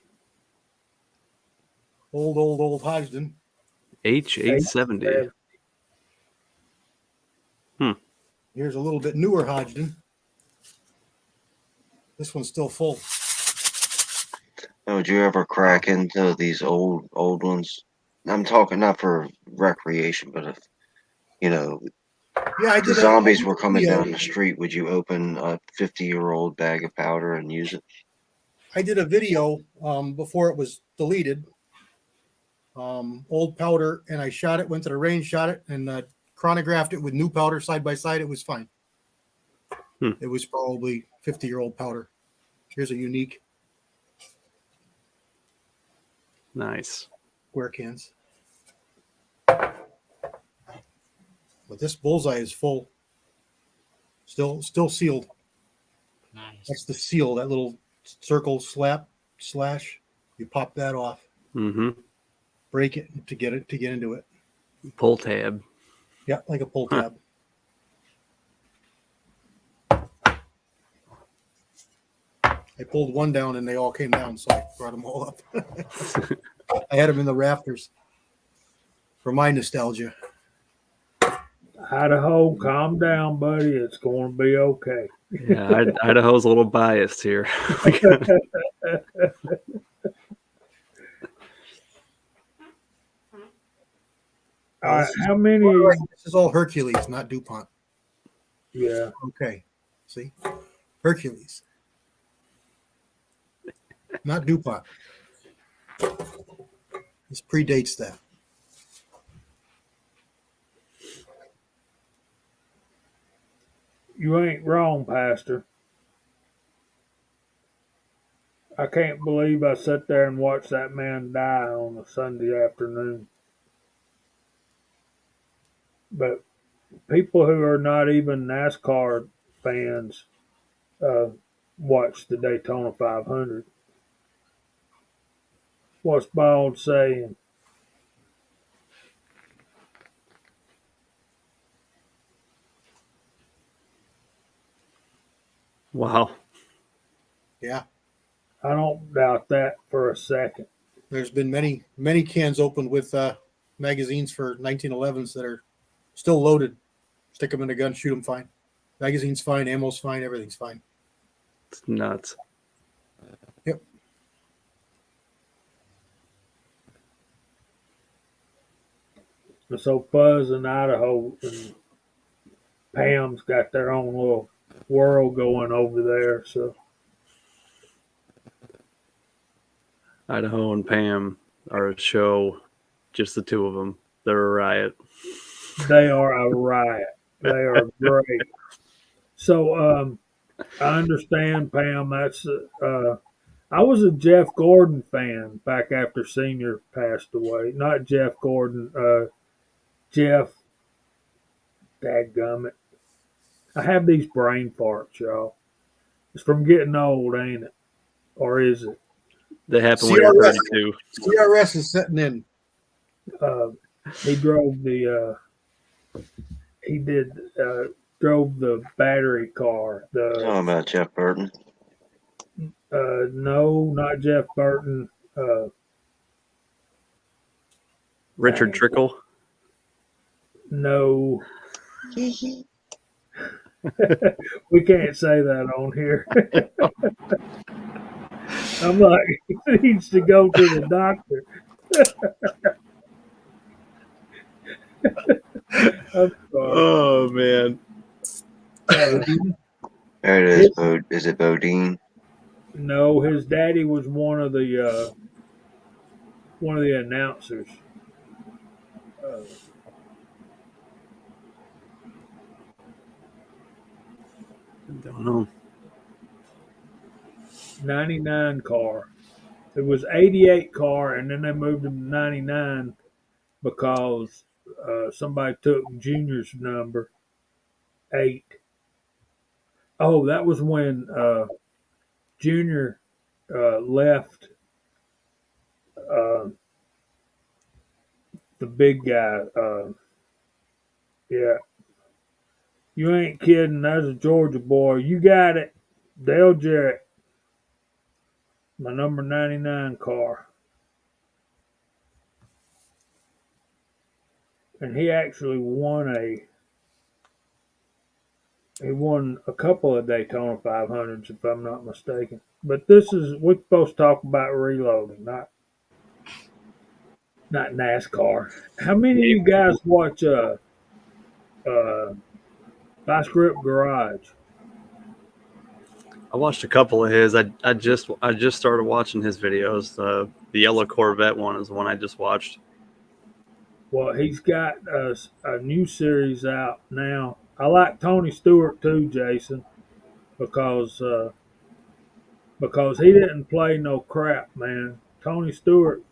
old Hodgdon. H870. Here's a little bit newer Hodgdon. This one's still full. Oh, would you ever crack into these old ones? I'm talking not for recreation, but if Yeah, I the did. zombies were coming down the street, would you open a 50-year-old bag of powder and use it? I did a video before it was deleted. Old powder, and I shot it. Went to the range, shot it, and chronographed it with new powder side by side. It was fine. It was probably 50-year-old powder. Here's a unique Nice. square cans. But this Bullseye is full. Still sealed. Nice. That's the seal. That little circle slash. You pop that off. Mm-hmm. Break it to get into it. Pull tab. Yeah, like a pull tab. I pulled one down and they all came down, so I brought them all up. I had them in the rafters for my nostalgia. Idaho, calm down, buddy. It's going to be okay. Yeah, Idaho's a little biased here. All right, how many? This is all Hercules, not DuPont. Yeah. Okay. See? Hercules. Not DuPont. This predates that. You ain't wrong, Pastor. I can't believe I sat there and watched that man die on a Sunday afternoon. But people who are not even NASCAR fans watch the Daytona 500. What's Bald saying? Wow. Yeah. I don't doubt that for a second. There's been many cans opened with magazines for 1911s that are still loaded. Stick them in a gun, shoot them fine. Magazine's fine, ammo's fine, everything's fine. It's nuts. Yep. So Fuzz in Idaho and Pam's got their own little world going over there. So Idaho and Pam are a show, just the two of them. They're a riot. they are a riot. They are great. So I understand, Pam. That's I was a Jeff Gordon fan back after Senior passed away. Not Jeff Gordon. Jeff. Dadgummit. I have these brain farts, y'all. It's from getting old, ain't it? Or is it? They happen when you're CRS 32. CRS is setting in. He drove the. He did. Drove the battery car. Talking about Jeff Burton. No, not Jeff Burton. Richard Trickle. No. We can't say that on here. I'm like, he needs to go to the doctor. I'm sorry. Oh man. There it is. Is it Bodine? No, his daddy was one of the announcers. Don't know. 99 car. It was 88 car, and then they moved him to 99 because somebody took Junior's number 8. Oh, that was when Junior left the big guy. Yeah, you ain't kidding. That's a Georgia boy. You got it, Dale Jarrett. My number 99 car. And he actually won a couple of Daytona 500s, if I'm not mistaken. But we're supposed to talk about reloading, not NASCAR. How many of you guys watch Vice Grip Garage? I watched a couple of his. I just started watching his videos. The yellow Corvette one is the one I just watched. Well, he's got a new series out now. I like Tony Stewart too, Jason, because he didn't play no crap, man. Tony Stewart,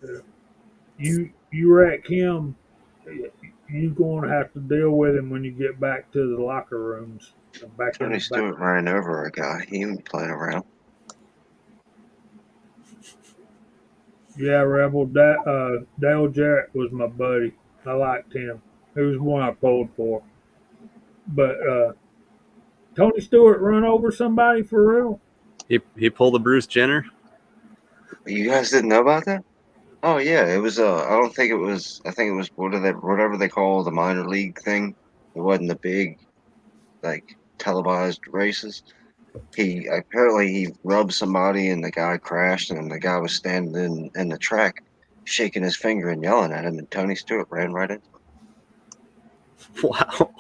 you wreck him, you're going to have to deal with him when you get back to the locker rooms. Back in Tony the back. Stewart ran over a guy. He ain't playing around. Yeah, Rebel. Dale Jarrett was my buddy. I liked him. He was one I pulled for. But Tony Stewart run over somebody for real? He pulled a Bruce Jenner. You guys didn't know about that? Oh yeah, it was. I don't think it was. I think it was whatever they call the minor league thing. It wasn't the big, like televised races. He rubbed somebody and the guy crashed and the guy was standing in the track, shaking his finger and yelling at him, and Tony Stewart ran right into him. Wow.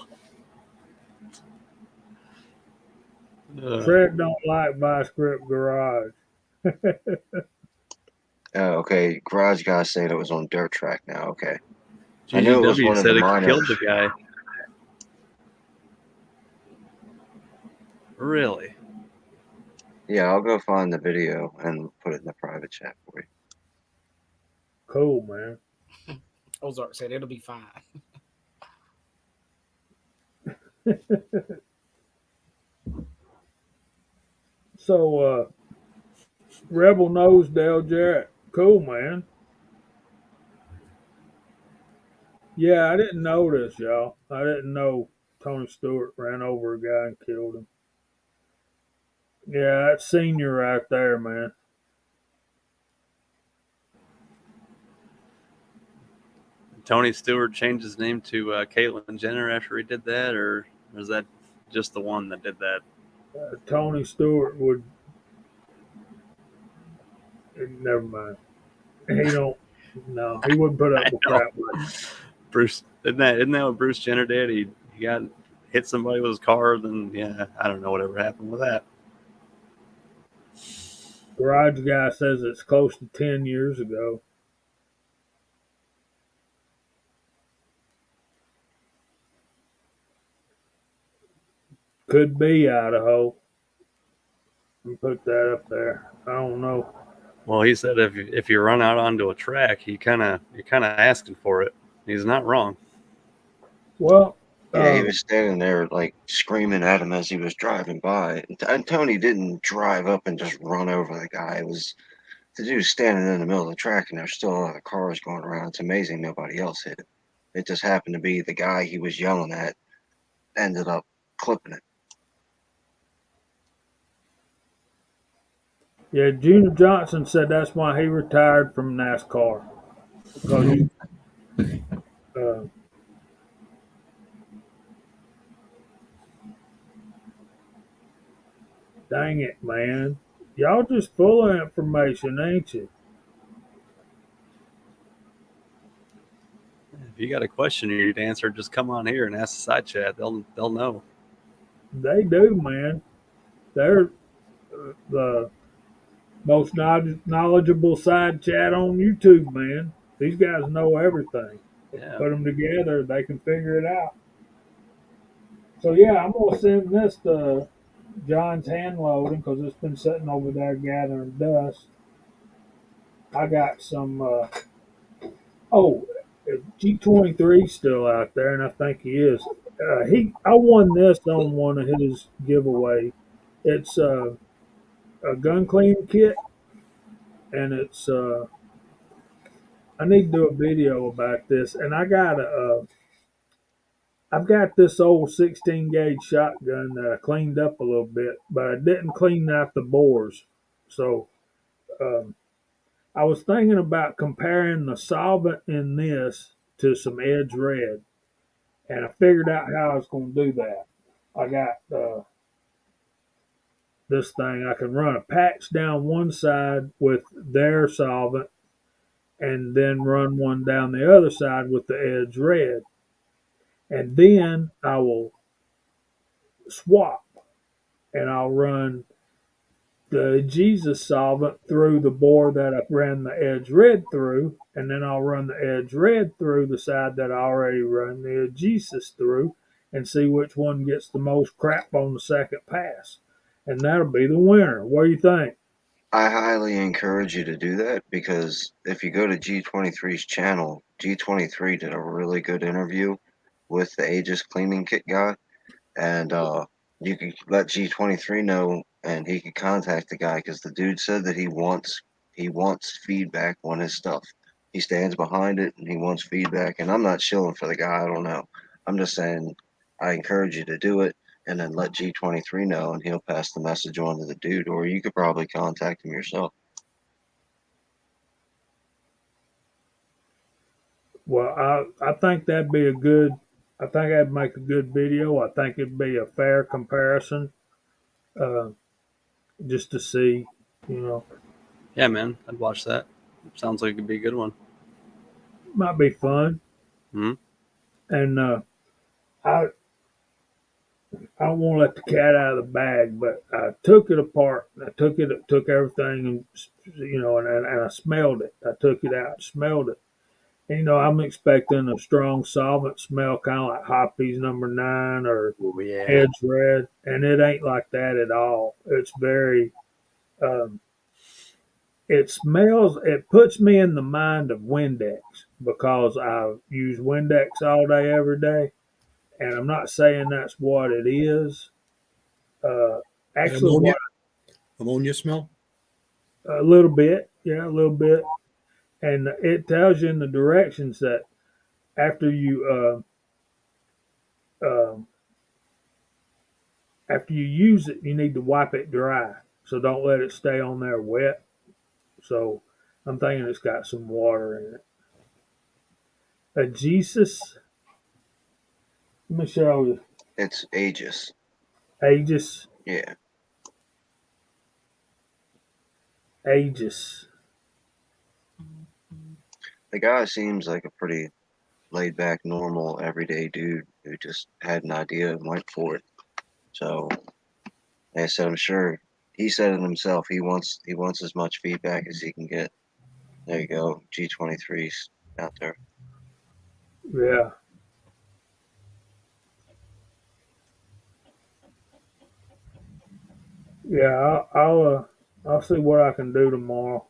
Fred don't like Vice Grip Garage. Okay, garage guy said it was on dirt track now. Okay, I knew it was GGW one of said the it minors. killed the guy. Really? Yeah, I'll go find the video and put it in the private chat for you. Cool, man. Ozark said it'll be fine. So, Rebel knows Dale Jarrett. Cool, man. Yeah, I didn't know this, y'all. I didn't know Tony Stewart ran over a guy and killed him. Yeah, that's senior right there, man. Tony Stewart changed his name to Caitlyn Jenner after he did that, or is that just the one that did that? Tony Stewart would. Never mind. He don't. No, he wouldn't put up I with know. crap like Bruce, isn't that what Bruce Jenner did? He got hit somebody with his car, then yeah, I don't know whatever happened with that. Garage guy says it's close to 10 years ago. Could be Idaho. And put that up there. I don't know. Well, he said if you run out onto a track, you're kind of asking for it. He's not wrong. Well, Yeah, he was standing there like screaming at him as he was driving by. And Tony didn't drive up and just run over the guy. It was the dude standing in the middle of the track, and there's still a lot of cars going around. It's amazing nobody else hit it. It just happened to be the guy he was yelling at ended up clipping it. yeah, Junior Johnson said that's why he retired from NASCAR. Because uh, dang it, man. Y'all just full of information, ain't you? If you got a question you need to answer, just come on here and ask the side chat. They'll know. They do, man. They're the most knowledgeable side chat on YouTube, man. These guys know everything. Yeah. Put them together, they can figure it out. So yeah, I'm gonna send this to John's hand loading because it's been sitting over there gathering dust. I got some. Oh, G23 still out there, and I think he is. I won this on one of his giveaway. It's a gun cleaning kit, and it's. I need to do a video about this, and I've got this old 16 gauge shotgun that I cleaned up a little bit, but I didn't clean out the bores. So um, I was thinking about comparing the solvent in this to some Edge Red, and I figured out how I was going to do that. I got this thing. I can run a patch down one side with their solvent, and then run one down the other side with the Edge Red, and then I will swap, and I'll run the Jesus solvent through the bore that I ran the Edge Red through, and then I'll run the Edge Red through the side that I already run the Jesus through, and see which one gets the most crap on the second pass. And that'll be the winner. What do you think? I highly encourage you to do that because if you go to G23's channel, G23 did a really good interview with the Aegis cleaning kit guy, and you can let G23 know, and he can contact the guy because the dude said that he wants feedback on his stuff. He stands behind it and he wants feedback. And I'm not shilling for the guy. I don't know. I'm just saying I encourage you to do it and then let G23 know, and he'll pass the message on to the dude, or you could probably contact him yourself. Well, I think that'd be a good. I think that'd make a good video. I think it'd be a fair comparison, uh, just to see, you know, Yeah, man, I'd watch that. Sounds like it'd be a good one. might be fun. Hmm. And I I don't want to let the cat out of the bag, but I took it apart. I took everything, and and I smelled it. I took it out, smelled it. And, I'm expecting a strong solvent smell, kind of like Hoppy's number 9 or Oh yeah. Edge Red, and it ain't like that at all. It's very, um, it smells. It puts me in the mind of Windex because I use Windex all day, every day, and I'm not saying that's what it is. Uh, actually, Ammonia, what ammonia smell. a little bit, yeah, a little bit, and it tells you in the directions that after you um after you use it, you need to wipe it dry. So don't let it stay on there wet. So I'm thinking it's got some water in it. A Jesus. Let me show you. It's Aegis. Aegis. Yeah. Aegis. The guy seems like a pretty laid back, normal, everyday dude who just had an idea and went for it. So, like I said, I'm sure he said it himself. He wants as much feedback as he can get. There you go, G23's out there. Yeah. Yeah, I'll see what I can do tomorrow.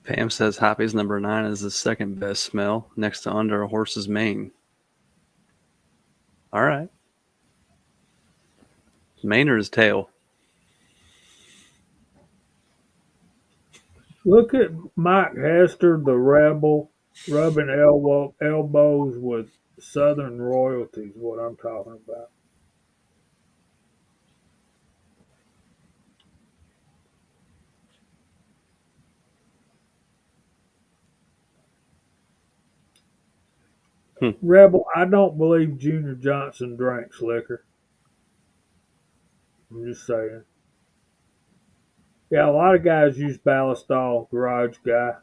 Pam says Hoppy's number 9 is the second best smell, next to under a horse's mane. All right. Mane or his tail? Look at Mike Hester, the rebel, rubbing elbows with Southern royalty is what I'm talking about. Rebel, I don't believe Junior Johnson drinks liquor. I'm just saying. Yeah, a lot of guys use Ballastol, garage guy.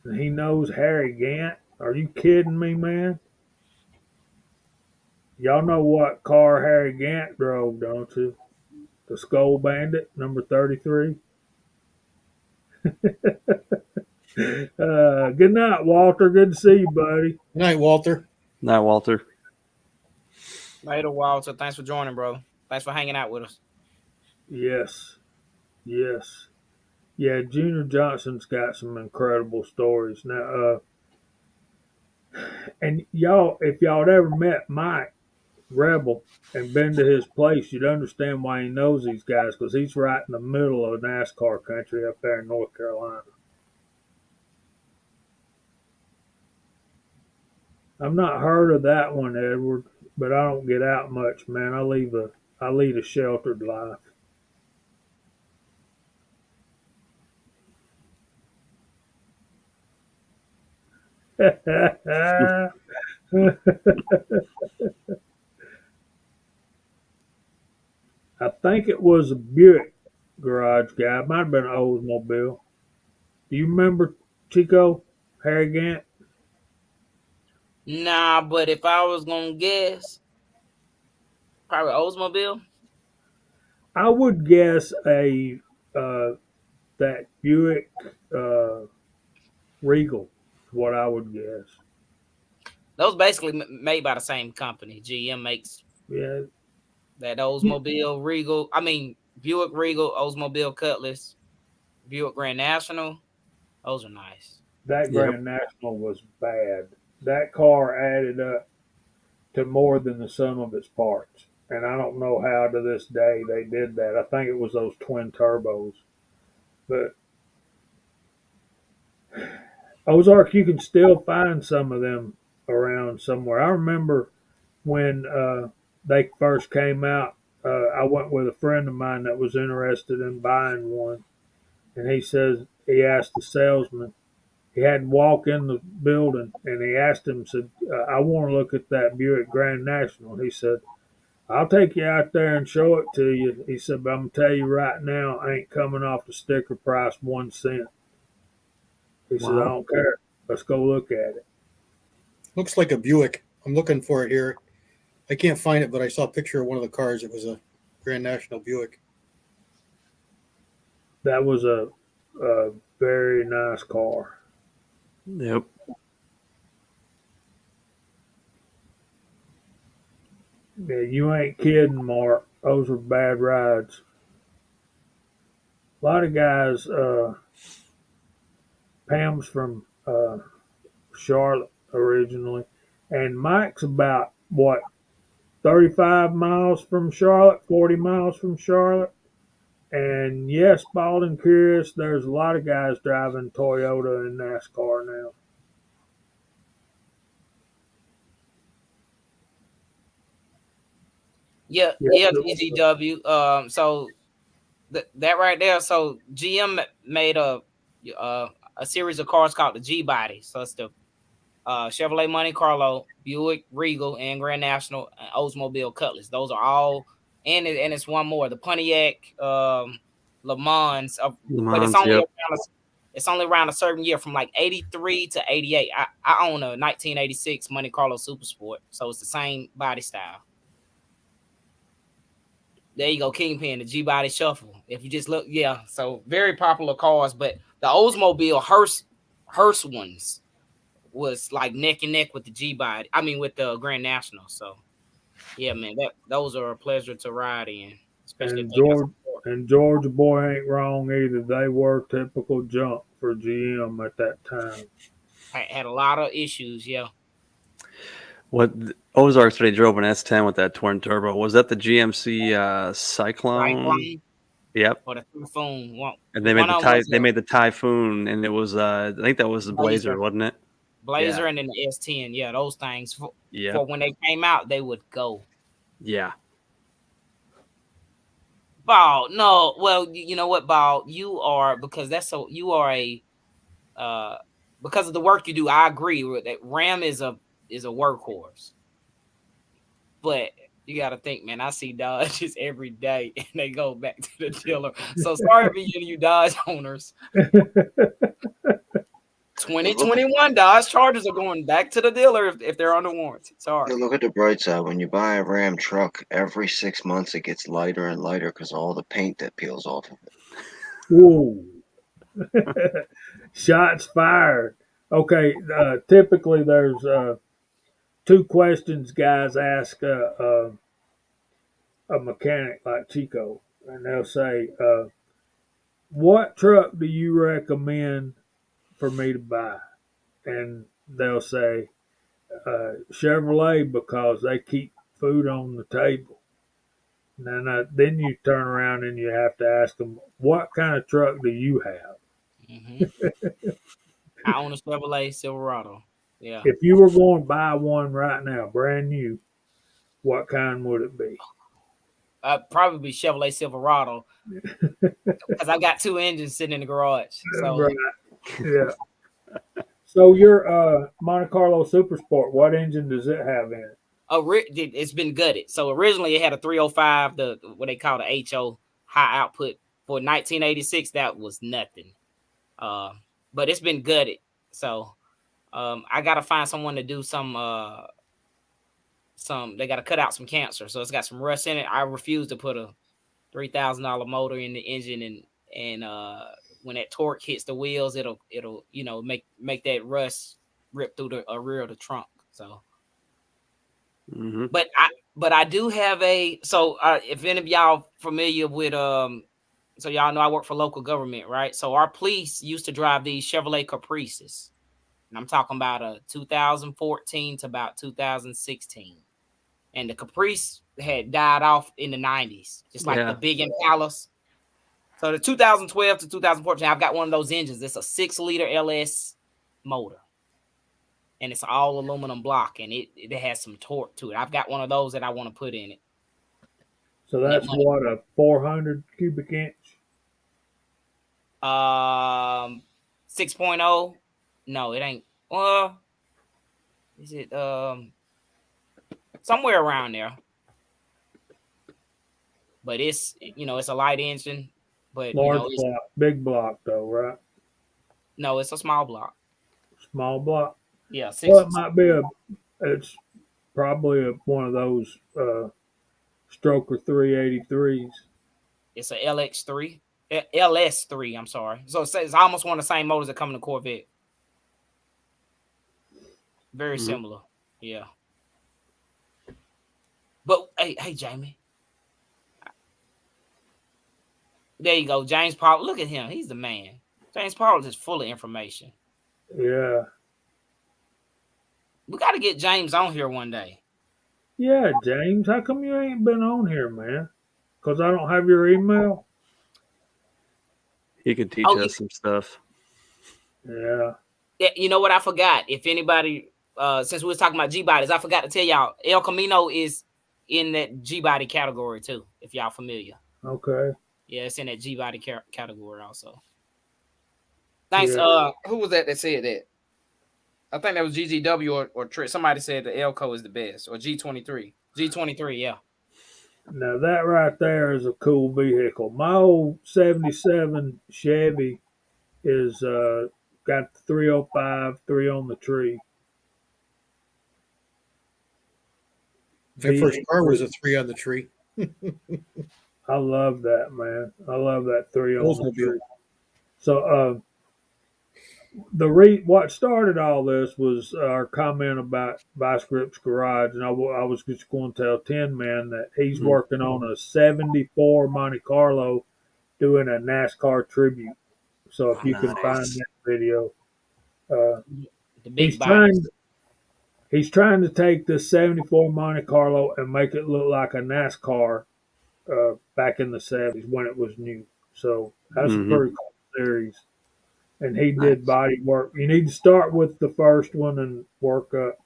And he knows Harry Gant. Are you kidding me, man? Y'all know what car Harry Gant drove, don't you? The Skull Bandit, number 33. Good night, Walter. Good to see you, buddy. Good night, Walter. Night, Walter. Later, Walter. Thanks for joining, bro. Thanks for hanging out with us. Yes. Yes. Yeah, Junior Johnson's got some incredible stories. Now, and y'all, if y'all had ever met Mike Rebel and been to his place, you'd understand why he knows these guys, because he's right in the middle of NASCAR country up there in North Carolina. I've not heard of that one, Edward, but I don't get out much, man. I lead a sheltered life. I think it was a Buick garage guy. It might have been an Oldsmobile. Do you remember Chico Harry Gant? Nah, but if I was gonna guess, probably Oldsmobile. I would guess a that Buick Regal is what I would guess. Those basically made by the same company. GM makes Yeah, that Oldsmobile Regal. I mean Buick Regal, Oldsmobile Cutlass, Buick Grand National. Those are nice. that Yep. Grand National was bad. That car added up to more than the sum of its parts. And I don't know how to this day they did that. I think it was those twin turbos. But Ozark, you can still find some of them around somewhere. I remember when they first came out, I went with a friend of mine that was interested in buying one. And he asked the salesman, he had to walk in the building, and he asked him, said, I want to look at that Buick Grand National. He said, I'll take you out there and show it to you. He said, but I'm going to tell you right now, I ain't coming off the sticker price 1 cent. He said, I don't care. Let's go look at it. Looks like a Buick. I'm looking for it here. I can't find it, but I saw a picture of one of the cars. It was a Grand National Buick. That was a very nice car. Yep. Yeah, you ain't kidding, Mark. Those were bad rides. A lot of guys, Pam's from Charlotte originally, and Mike's about, what, 35 miles from Charlotte, 40 miles from Charlotte. And yes, Bald and Curious, there's a lot of guys driving Toyota and NASCAR now. Yeah, GGW. So that right there. So GM made a series of cars called the G Body. So it's the Chevrolet Monte Carlo, Buick Regal, and Grand National, and Oldsmobile Cutlass. Those are all, and it's one more, the Pontiac Le Mans. But it's only Yep. around a certain year, from like 83 to 88. I own a 1986 Monte Carlo Super Sport, so it's the same body style. There you go, Kingpin, the G Body Shuffle. If you just look, yeah, so very popular cars. But the Oldsmobile Hearst ones was like neck and neck with the G Body. I mean, with the Grand National. So yeah, man, those are a pleasure to ride in, especially if And they got some torque. Georgia boy ain't wrong either. They were typical junk for GM at that time. Had a lot of issues, yeah. What Ozarks they drove an S10 with that twin turbo? Was that the GMC Cyclone? Yep. Or the Typhoon. And they made the Typhoon, and it was I think that was the Blazer, wasn't it? Blazer, and then the S10. Yeah, those things for when they came out, they would go. Yeah. Ball, no. Well, you know what, Ball? You are, because you are a because of the work you do. I agree with that. Ram is a workhorse, but you got to think, man. I see Dodges every day, and they go back to the dealer. So sorry for you Dodge owners. 2021 Dodge Chargers are going back to the dealer if they're under warranty. Sorry. Look at the bright side. When you buy a Ram truck, every 6 months it gets lighter and lighter because of all the paint that peels off of it. Whoa. Shots fired. Okay, typically there's two questions guys ask a mechanic like Chico, and they'll say, what truck do you recommend for me to buy? And they'll say Chevrolet, because they keep food on the table. And then you turn around and you have to ask them, what kind of truck do you have? I own a Chevrolet Silverado. Yeah. If you were going to buy one right now, brand new, what kind would it be? Probably Chevrolet Silverado, because I got two engines sitting in the garage. So right. Yeah. So your Monte Carlo Super Sport, what engine does it have in it? It's been gutted. So originally it had a 305, what they call the HO, high output. For 1986, that was nothing. But it's been gutted. So I got to find someone to do some. They got to cut out some cancer. So it's got some rust in it. I refuse to put a $3,000 motor in the engine, and when that torque hits the wheels, it'll make that rust rip through the rear of the trunk. So, but I do have if any of y'all familiar with so y'all know I work for local government, right? So our police used to drive these Chevrolet Caprices, and I'm talking about a 2014 to about 2016. And the Caprice had died off in the 90s, just like the big Impalas. So the 2012 to 2014, I've got one of those engines. It's a 6-liter LS motor, and it's all aluminum block, and it has some torque to it. I've got one of those that I want to put in it. So that's what, a 400 cubic inch? 6.0? No, it ain't. Is it somewhere around there? But it's it's a light engine, but large block, big block though, right? No, it's a small block. Small block. Yeah. Well, it might be it's probably one of those Stroker 383s. It's a LS3. I'm sorry. So it's almost one of the same motors that come in the Corvette. Very similar. Yeah. But hey, Jamie. There you go, James Powell. Look at him. He's the man. James Powell is full of information. Yeah. We got to get James on here one day. Yeah, James. How come you ain't been on here, man? Because I don't have your email? He could teach us some stuff. Yeah. You know what? I forgot. If anybody, since we was talking about G-bodies, I forgot to tell y'all, El Camino is in that G body category too. If y'all familiar, Okay. yeah, it's in that G body category also. Thanks. Yeah. Who was that said that? I think that was GGW or Trick. Somebody said the Elco is the best, or G23. G23, yeah. Now that right there is a cool vehicle. My old '77 Chevy is got the 305, 3 on the tree. My first car was a 3 on the tree. I love that, man. I love that 3 on the Oldsmobile. tree. So what started all this was our comment about Vice Grip's garage, and I was just going to tell Tin Man that he's working on a '74 Monte Carlo doing a NASCAR tribute. So if you can find that video, The big he's body. trying to take this '74 Monte Carlo and make it look like a NASCAR back in the '70s when it was new. So that's a pretty cool series. And he did body work. You need to start with the first one and work up.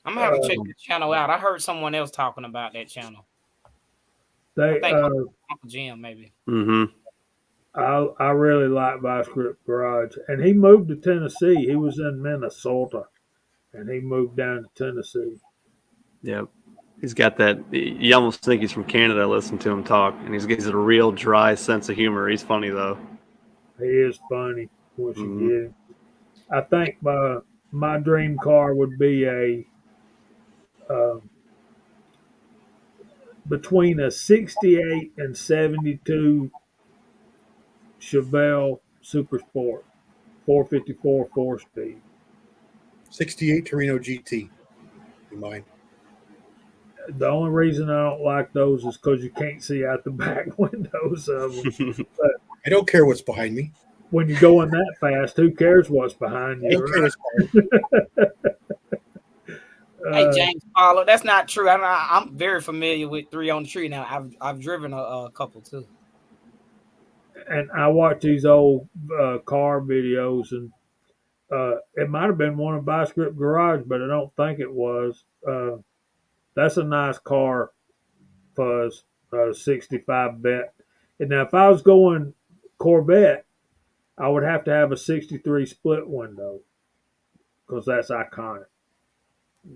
I'm gonna have to check the channel out. I heard someone else talking about that channel. They, I think Uncle Jim maybe. I really like Vice Grip Garage, and he moved to Tennessee. He was in Minnesota, and he moved down to Tennessee. Yep. He's got that. You almost think he's from Canada. Listen to him talk, and he's got a real dry sense of humor. He's funny though. He is funny once you get him. I think my dream car would be a between a '68 and '72 Chevelle Super Sport 454 4-speed. 68 Torino GT. You mind? The only reason I don't like those is because you can't see out the back windows of them. But I don't care what's behind me. when you're going that fast, who cares what's behind I you? don't care Right? what's behind me. Hey James Paulo, that's not true. I'm very familiar with 3 on the tree now. I've driven a couple too. And I watch these old car videos, and it might have been one of Vice Grip Garage, but I don't think it was. That's a nice car, Fuzz, 65 Bet. And now, if I was going Corvette, I would have to have a '63 split window because that's iconic.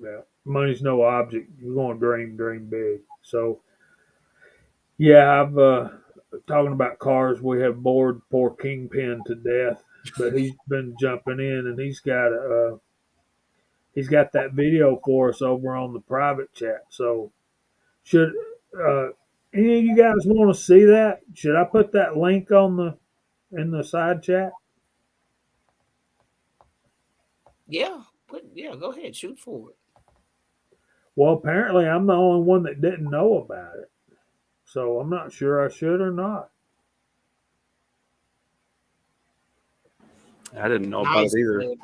Yeah, money's no object. You're going to dream big. So, yeah, I've talking about cars. We have bored poor Kingpin to death, but he's been jumping in, and he's got that video for us over on the private chat. So, should any of you guys want to see that? Should I put that link in the side chat? Yeah, go ahead, shoot forward. Well, apparently I'm the only one that didn't know about it. So I'm not sure I should or not. I didn't know about it either.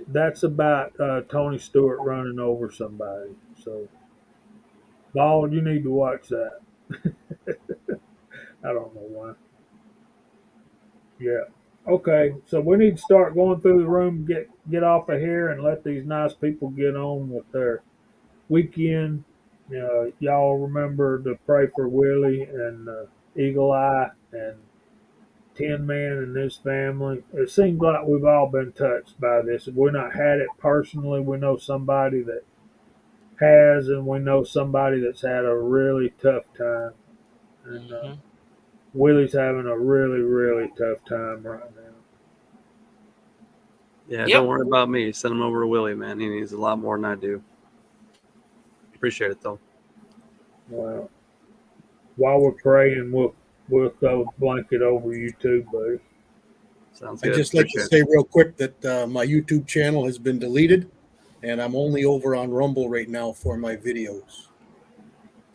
That's about Tony Stewart running over somebody. So, Bald, you need to watch that. I don't know why. Yeah. Okay. So we need to start going through the room, get off of here, and let these nice people get on with their weekend. Y'all remember to pray for Willie and Eagle Eye and Tin Man and his family. It seems like we've all been touched by this. If we're not had it personally, we know somebody that has, and we know somebody that's had a really tough time. And Willie's having a really, really tough time right now. Yeah, don't worry about me. Send him over to Willie, man. He needs a lot more than I do. Appreciate it, though. Well, while we're praying, we'll throw a blanket over you too, buddy. Sounds good. I'd just like to say real quick that my YouTube channel has been deleted, and I'm only over on Rumble right now for my videos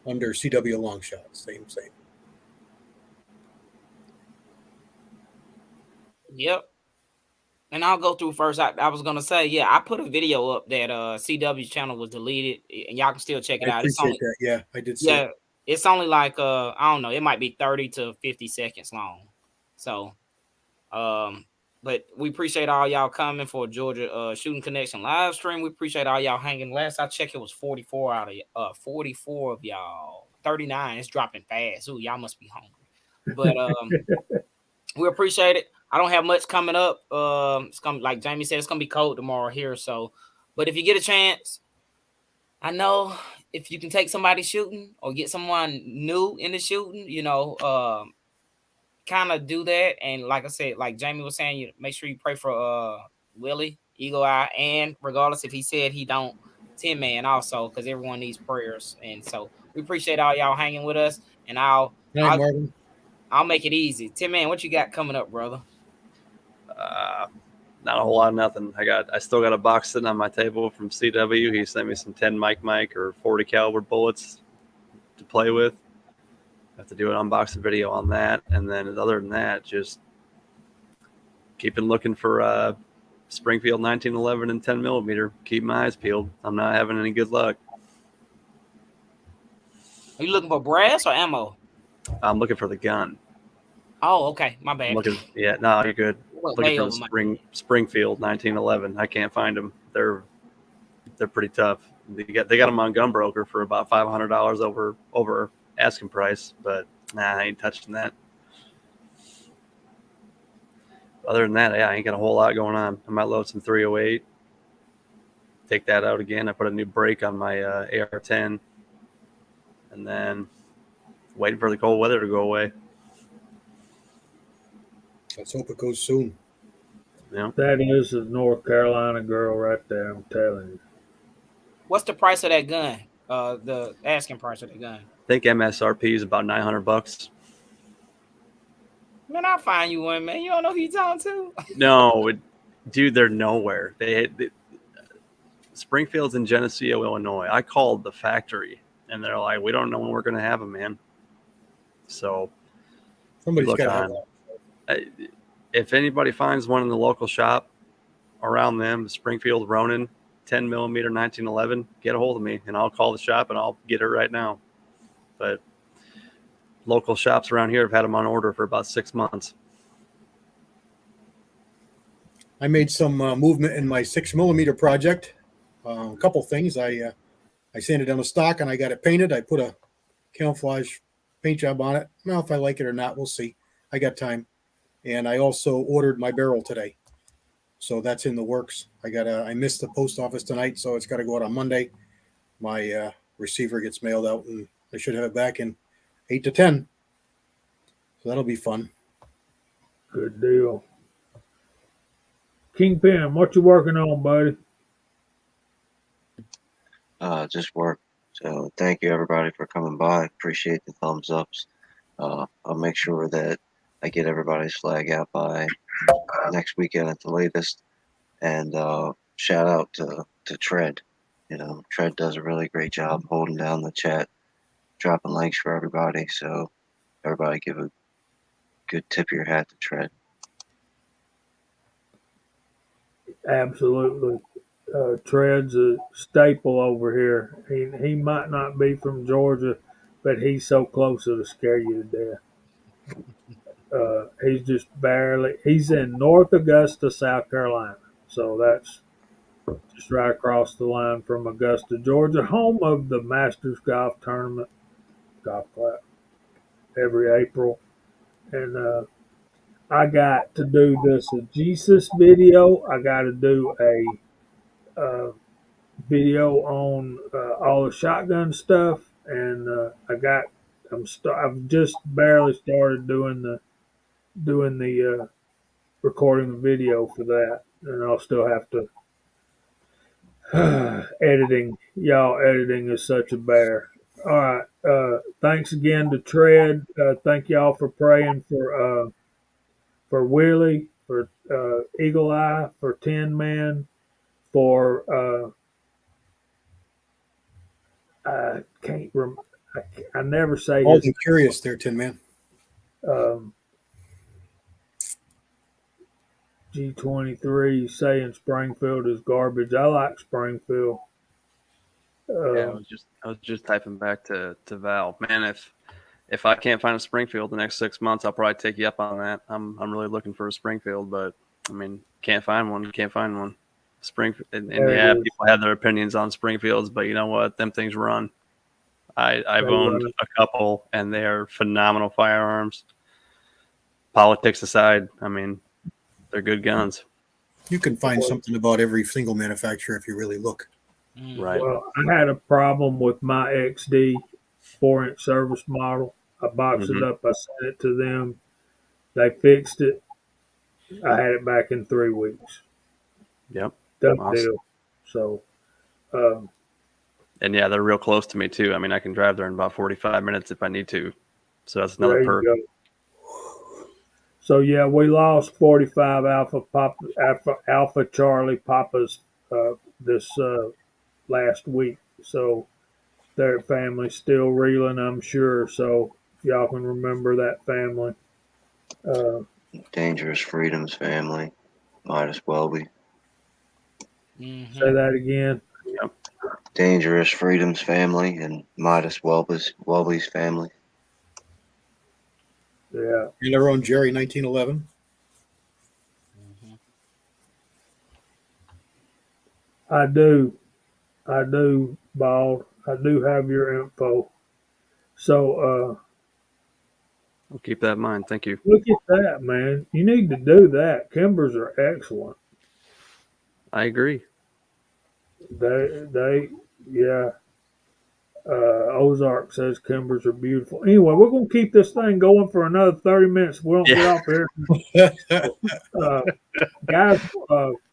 under CW Longshot. Same. Yep. And I'll go through first. I was gonna say, yeah, I put a video up that CW's channel was deleted, and y'all can still check it out. Appreciate that. Yeah, I did see it. It's only like I don't know, it might be 30 to 50 seconds long. So But we appreciate all y'all coming for Georgia Shooting Connection live stream. We appreciate all y'all hanging. Last I checked, it was 44 out of 44 of y'all. 39. It's dropping fast. Ooh, y'all must be hungry. But we appreciate it. I don't have much coming up. It's gonna, like Jamie said, it's gonna be cold tomorrow here. So, but if you get a chance, I know if you can take somebody shooting or get someone new in the shooting, you know, kind of do that. And like I said, like Jamie was saying, you make sure you pray for Willie, Eagle Eye, and regardless if he said he don't, Tin Man also, because everyone needs prayers. And so we appreciate all y'all hanging with us. And Good night, Marvin. I'll make it easy. Tin Man, what you got coming up, brother? Not a whole lot of nothing. I still got a box sitting on my table from CW. He sent me some 10 mic or 40 caliber bullets to play with. I have to do an unboxing video on that. And then other than that, just keeping looking for Springfield 1911 and 10 millimeter. Keep my eyes peeled. I'm not having any good luck. Are you looking for brass or ammo? I'm looking for the gun. Oh, okay. My bad. Yeah, no, you're good. Looking for the Springfield 1911. I can't find them. They're pretty tough. They got them on Gunbroker for about $500 over asking price, but I ain't touching that. Other than that, I ain't got a whole lot going on. I might load some 308. Take that out again. I put a new brake on my AR-10, and then waiting for the cold weather to go away. Let's hope it goes soon. Yeah. That is a North Carolina girl right there, I'm telling you. What's the price of that gun? The asking price of the gun. I think MSRP is about $900. Man, I'll find you one, man. You don't know who you talking to? No, dude, they're nowhere. They Springfield's in Geneseo, Illinois. I called the factory, and they're like, "We don't know when we're going to have them, man." So Somebody's got to have one. If anybody finds one in the local shop around them, Springfield Ronin 10 millimeter 1911, get a hold of me, and I'll call the shop and I'll get it right now. But local shops around here have had them on order for about 6 months. I made some movement in my 6 millimeter project. A couple things. I sanded down the stock and I got it painted. I put a camouflage paint job on it. Now, if I like it or not, we'll see. I got time. And I also ordered my barrel today. So that's in the works. I missed the post office tonight, so it's got to go out on Monday. My receiver gets mailed out, and I should have it back in 8 to 10. So that'll be fun. Good deal. Kingpin, what you working on, buddy? Just work. So thank you everybody for coming by. Appreciate the thumbs ups. I'll make sure that I get everybody's flag out by next weekend at the latest. And shout out to Tread. You know, Tread does a really great job holding down the chat, dropping links for everybody. So everybody give a good tip of your hat to Tread. Absolutely. Tread's a staple over here. He might not be from Georgia, but he's so close it'll scare you to death. He's just he's in North Augusta, South Carolina. So that's just right across the line from Augusta, Georgia, home of the Masters Golf Tournament, golf clap, every April. And I got to do this a GSC video. I got to do a video on all the shotgun stuff, and I've just barely started doing the recording the video for that, and I'll still have to editing. Y'all, editing is such a bear. All right, thanks again to Tread. Thank y'all for praying for Willie, for Eagle Eye, for Tin Man, for I can't remember. I never say All his curious there, Tin Man. G23 saying Springfield is garbage. I like Springfield. Yeah, I was just typing back to Val. Man, if I can't find a Springfield the next 6 months, I'll probably take you up on that. I'm really looking for a Springfield, but I mean, can't find one. Can't find one. And There it yeah, is. people have their opinions on Springfields, but you know what? Them things run. I've They owned run. a couple, and they are phenomenal firearms. Politics aside, I mean, they're good guns. You can find something about every single manufacturer if you really look. Right. Well, I had a problem with my XD 4-inch service model. I boxed it up. I sent it to them. They fixed it. I had it back in 3 weeks. Yep. Done Awesome. deal. So, um, And yeah, they're real close to me too. I mean, I can drive there in about 45 minutes if I need to. So that's another there perk. you go. So yeah, we lost 45 Alpha Charlie Papas this last week. So their family's still reeling, I'm sure. So if y'all can remember that family. Dangerous Freedom's family might as well be. Say that again. Yep. Dangerous Freedom's family and Midas Welby's family. Yeah. And their own Jerry 1911. I do, Bald. I do have your info. So I'll keep that in mind. Thank you. look at that, man. You need to do that. Kimbers are excellent. I agree. Yeah. Ozark says Kimbers are beautiful. Anyway, we're gonna keep this thing going for another 30 minutes. We don't get off here. Guys,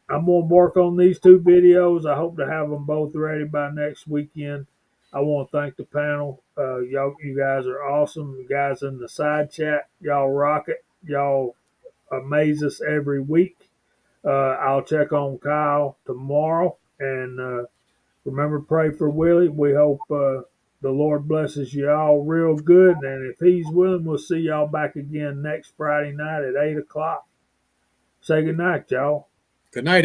I'm gonna work on these 2 videos. I hope to have them both ready by next weekend. I want to thank the panel. You guys are awesome. You guys in the side chat, y'all rock it. Y'all amaze us every week. I'll check on Kyle tomorrow, and remember, pray for Willie. We hope the Lord blesses you all real good, and if He's willing, we'll see y'all back again next Friday night at 8 o'clock. Say good night, y'all. Good night, everybody.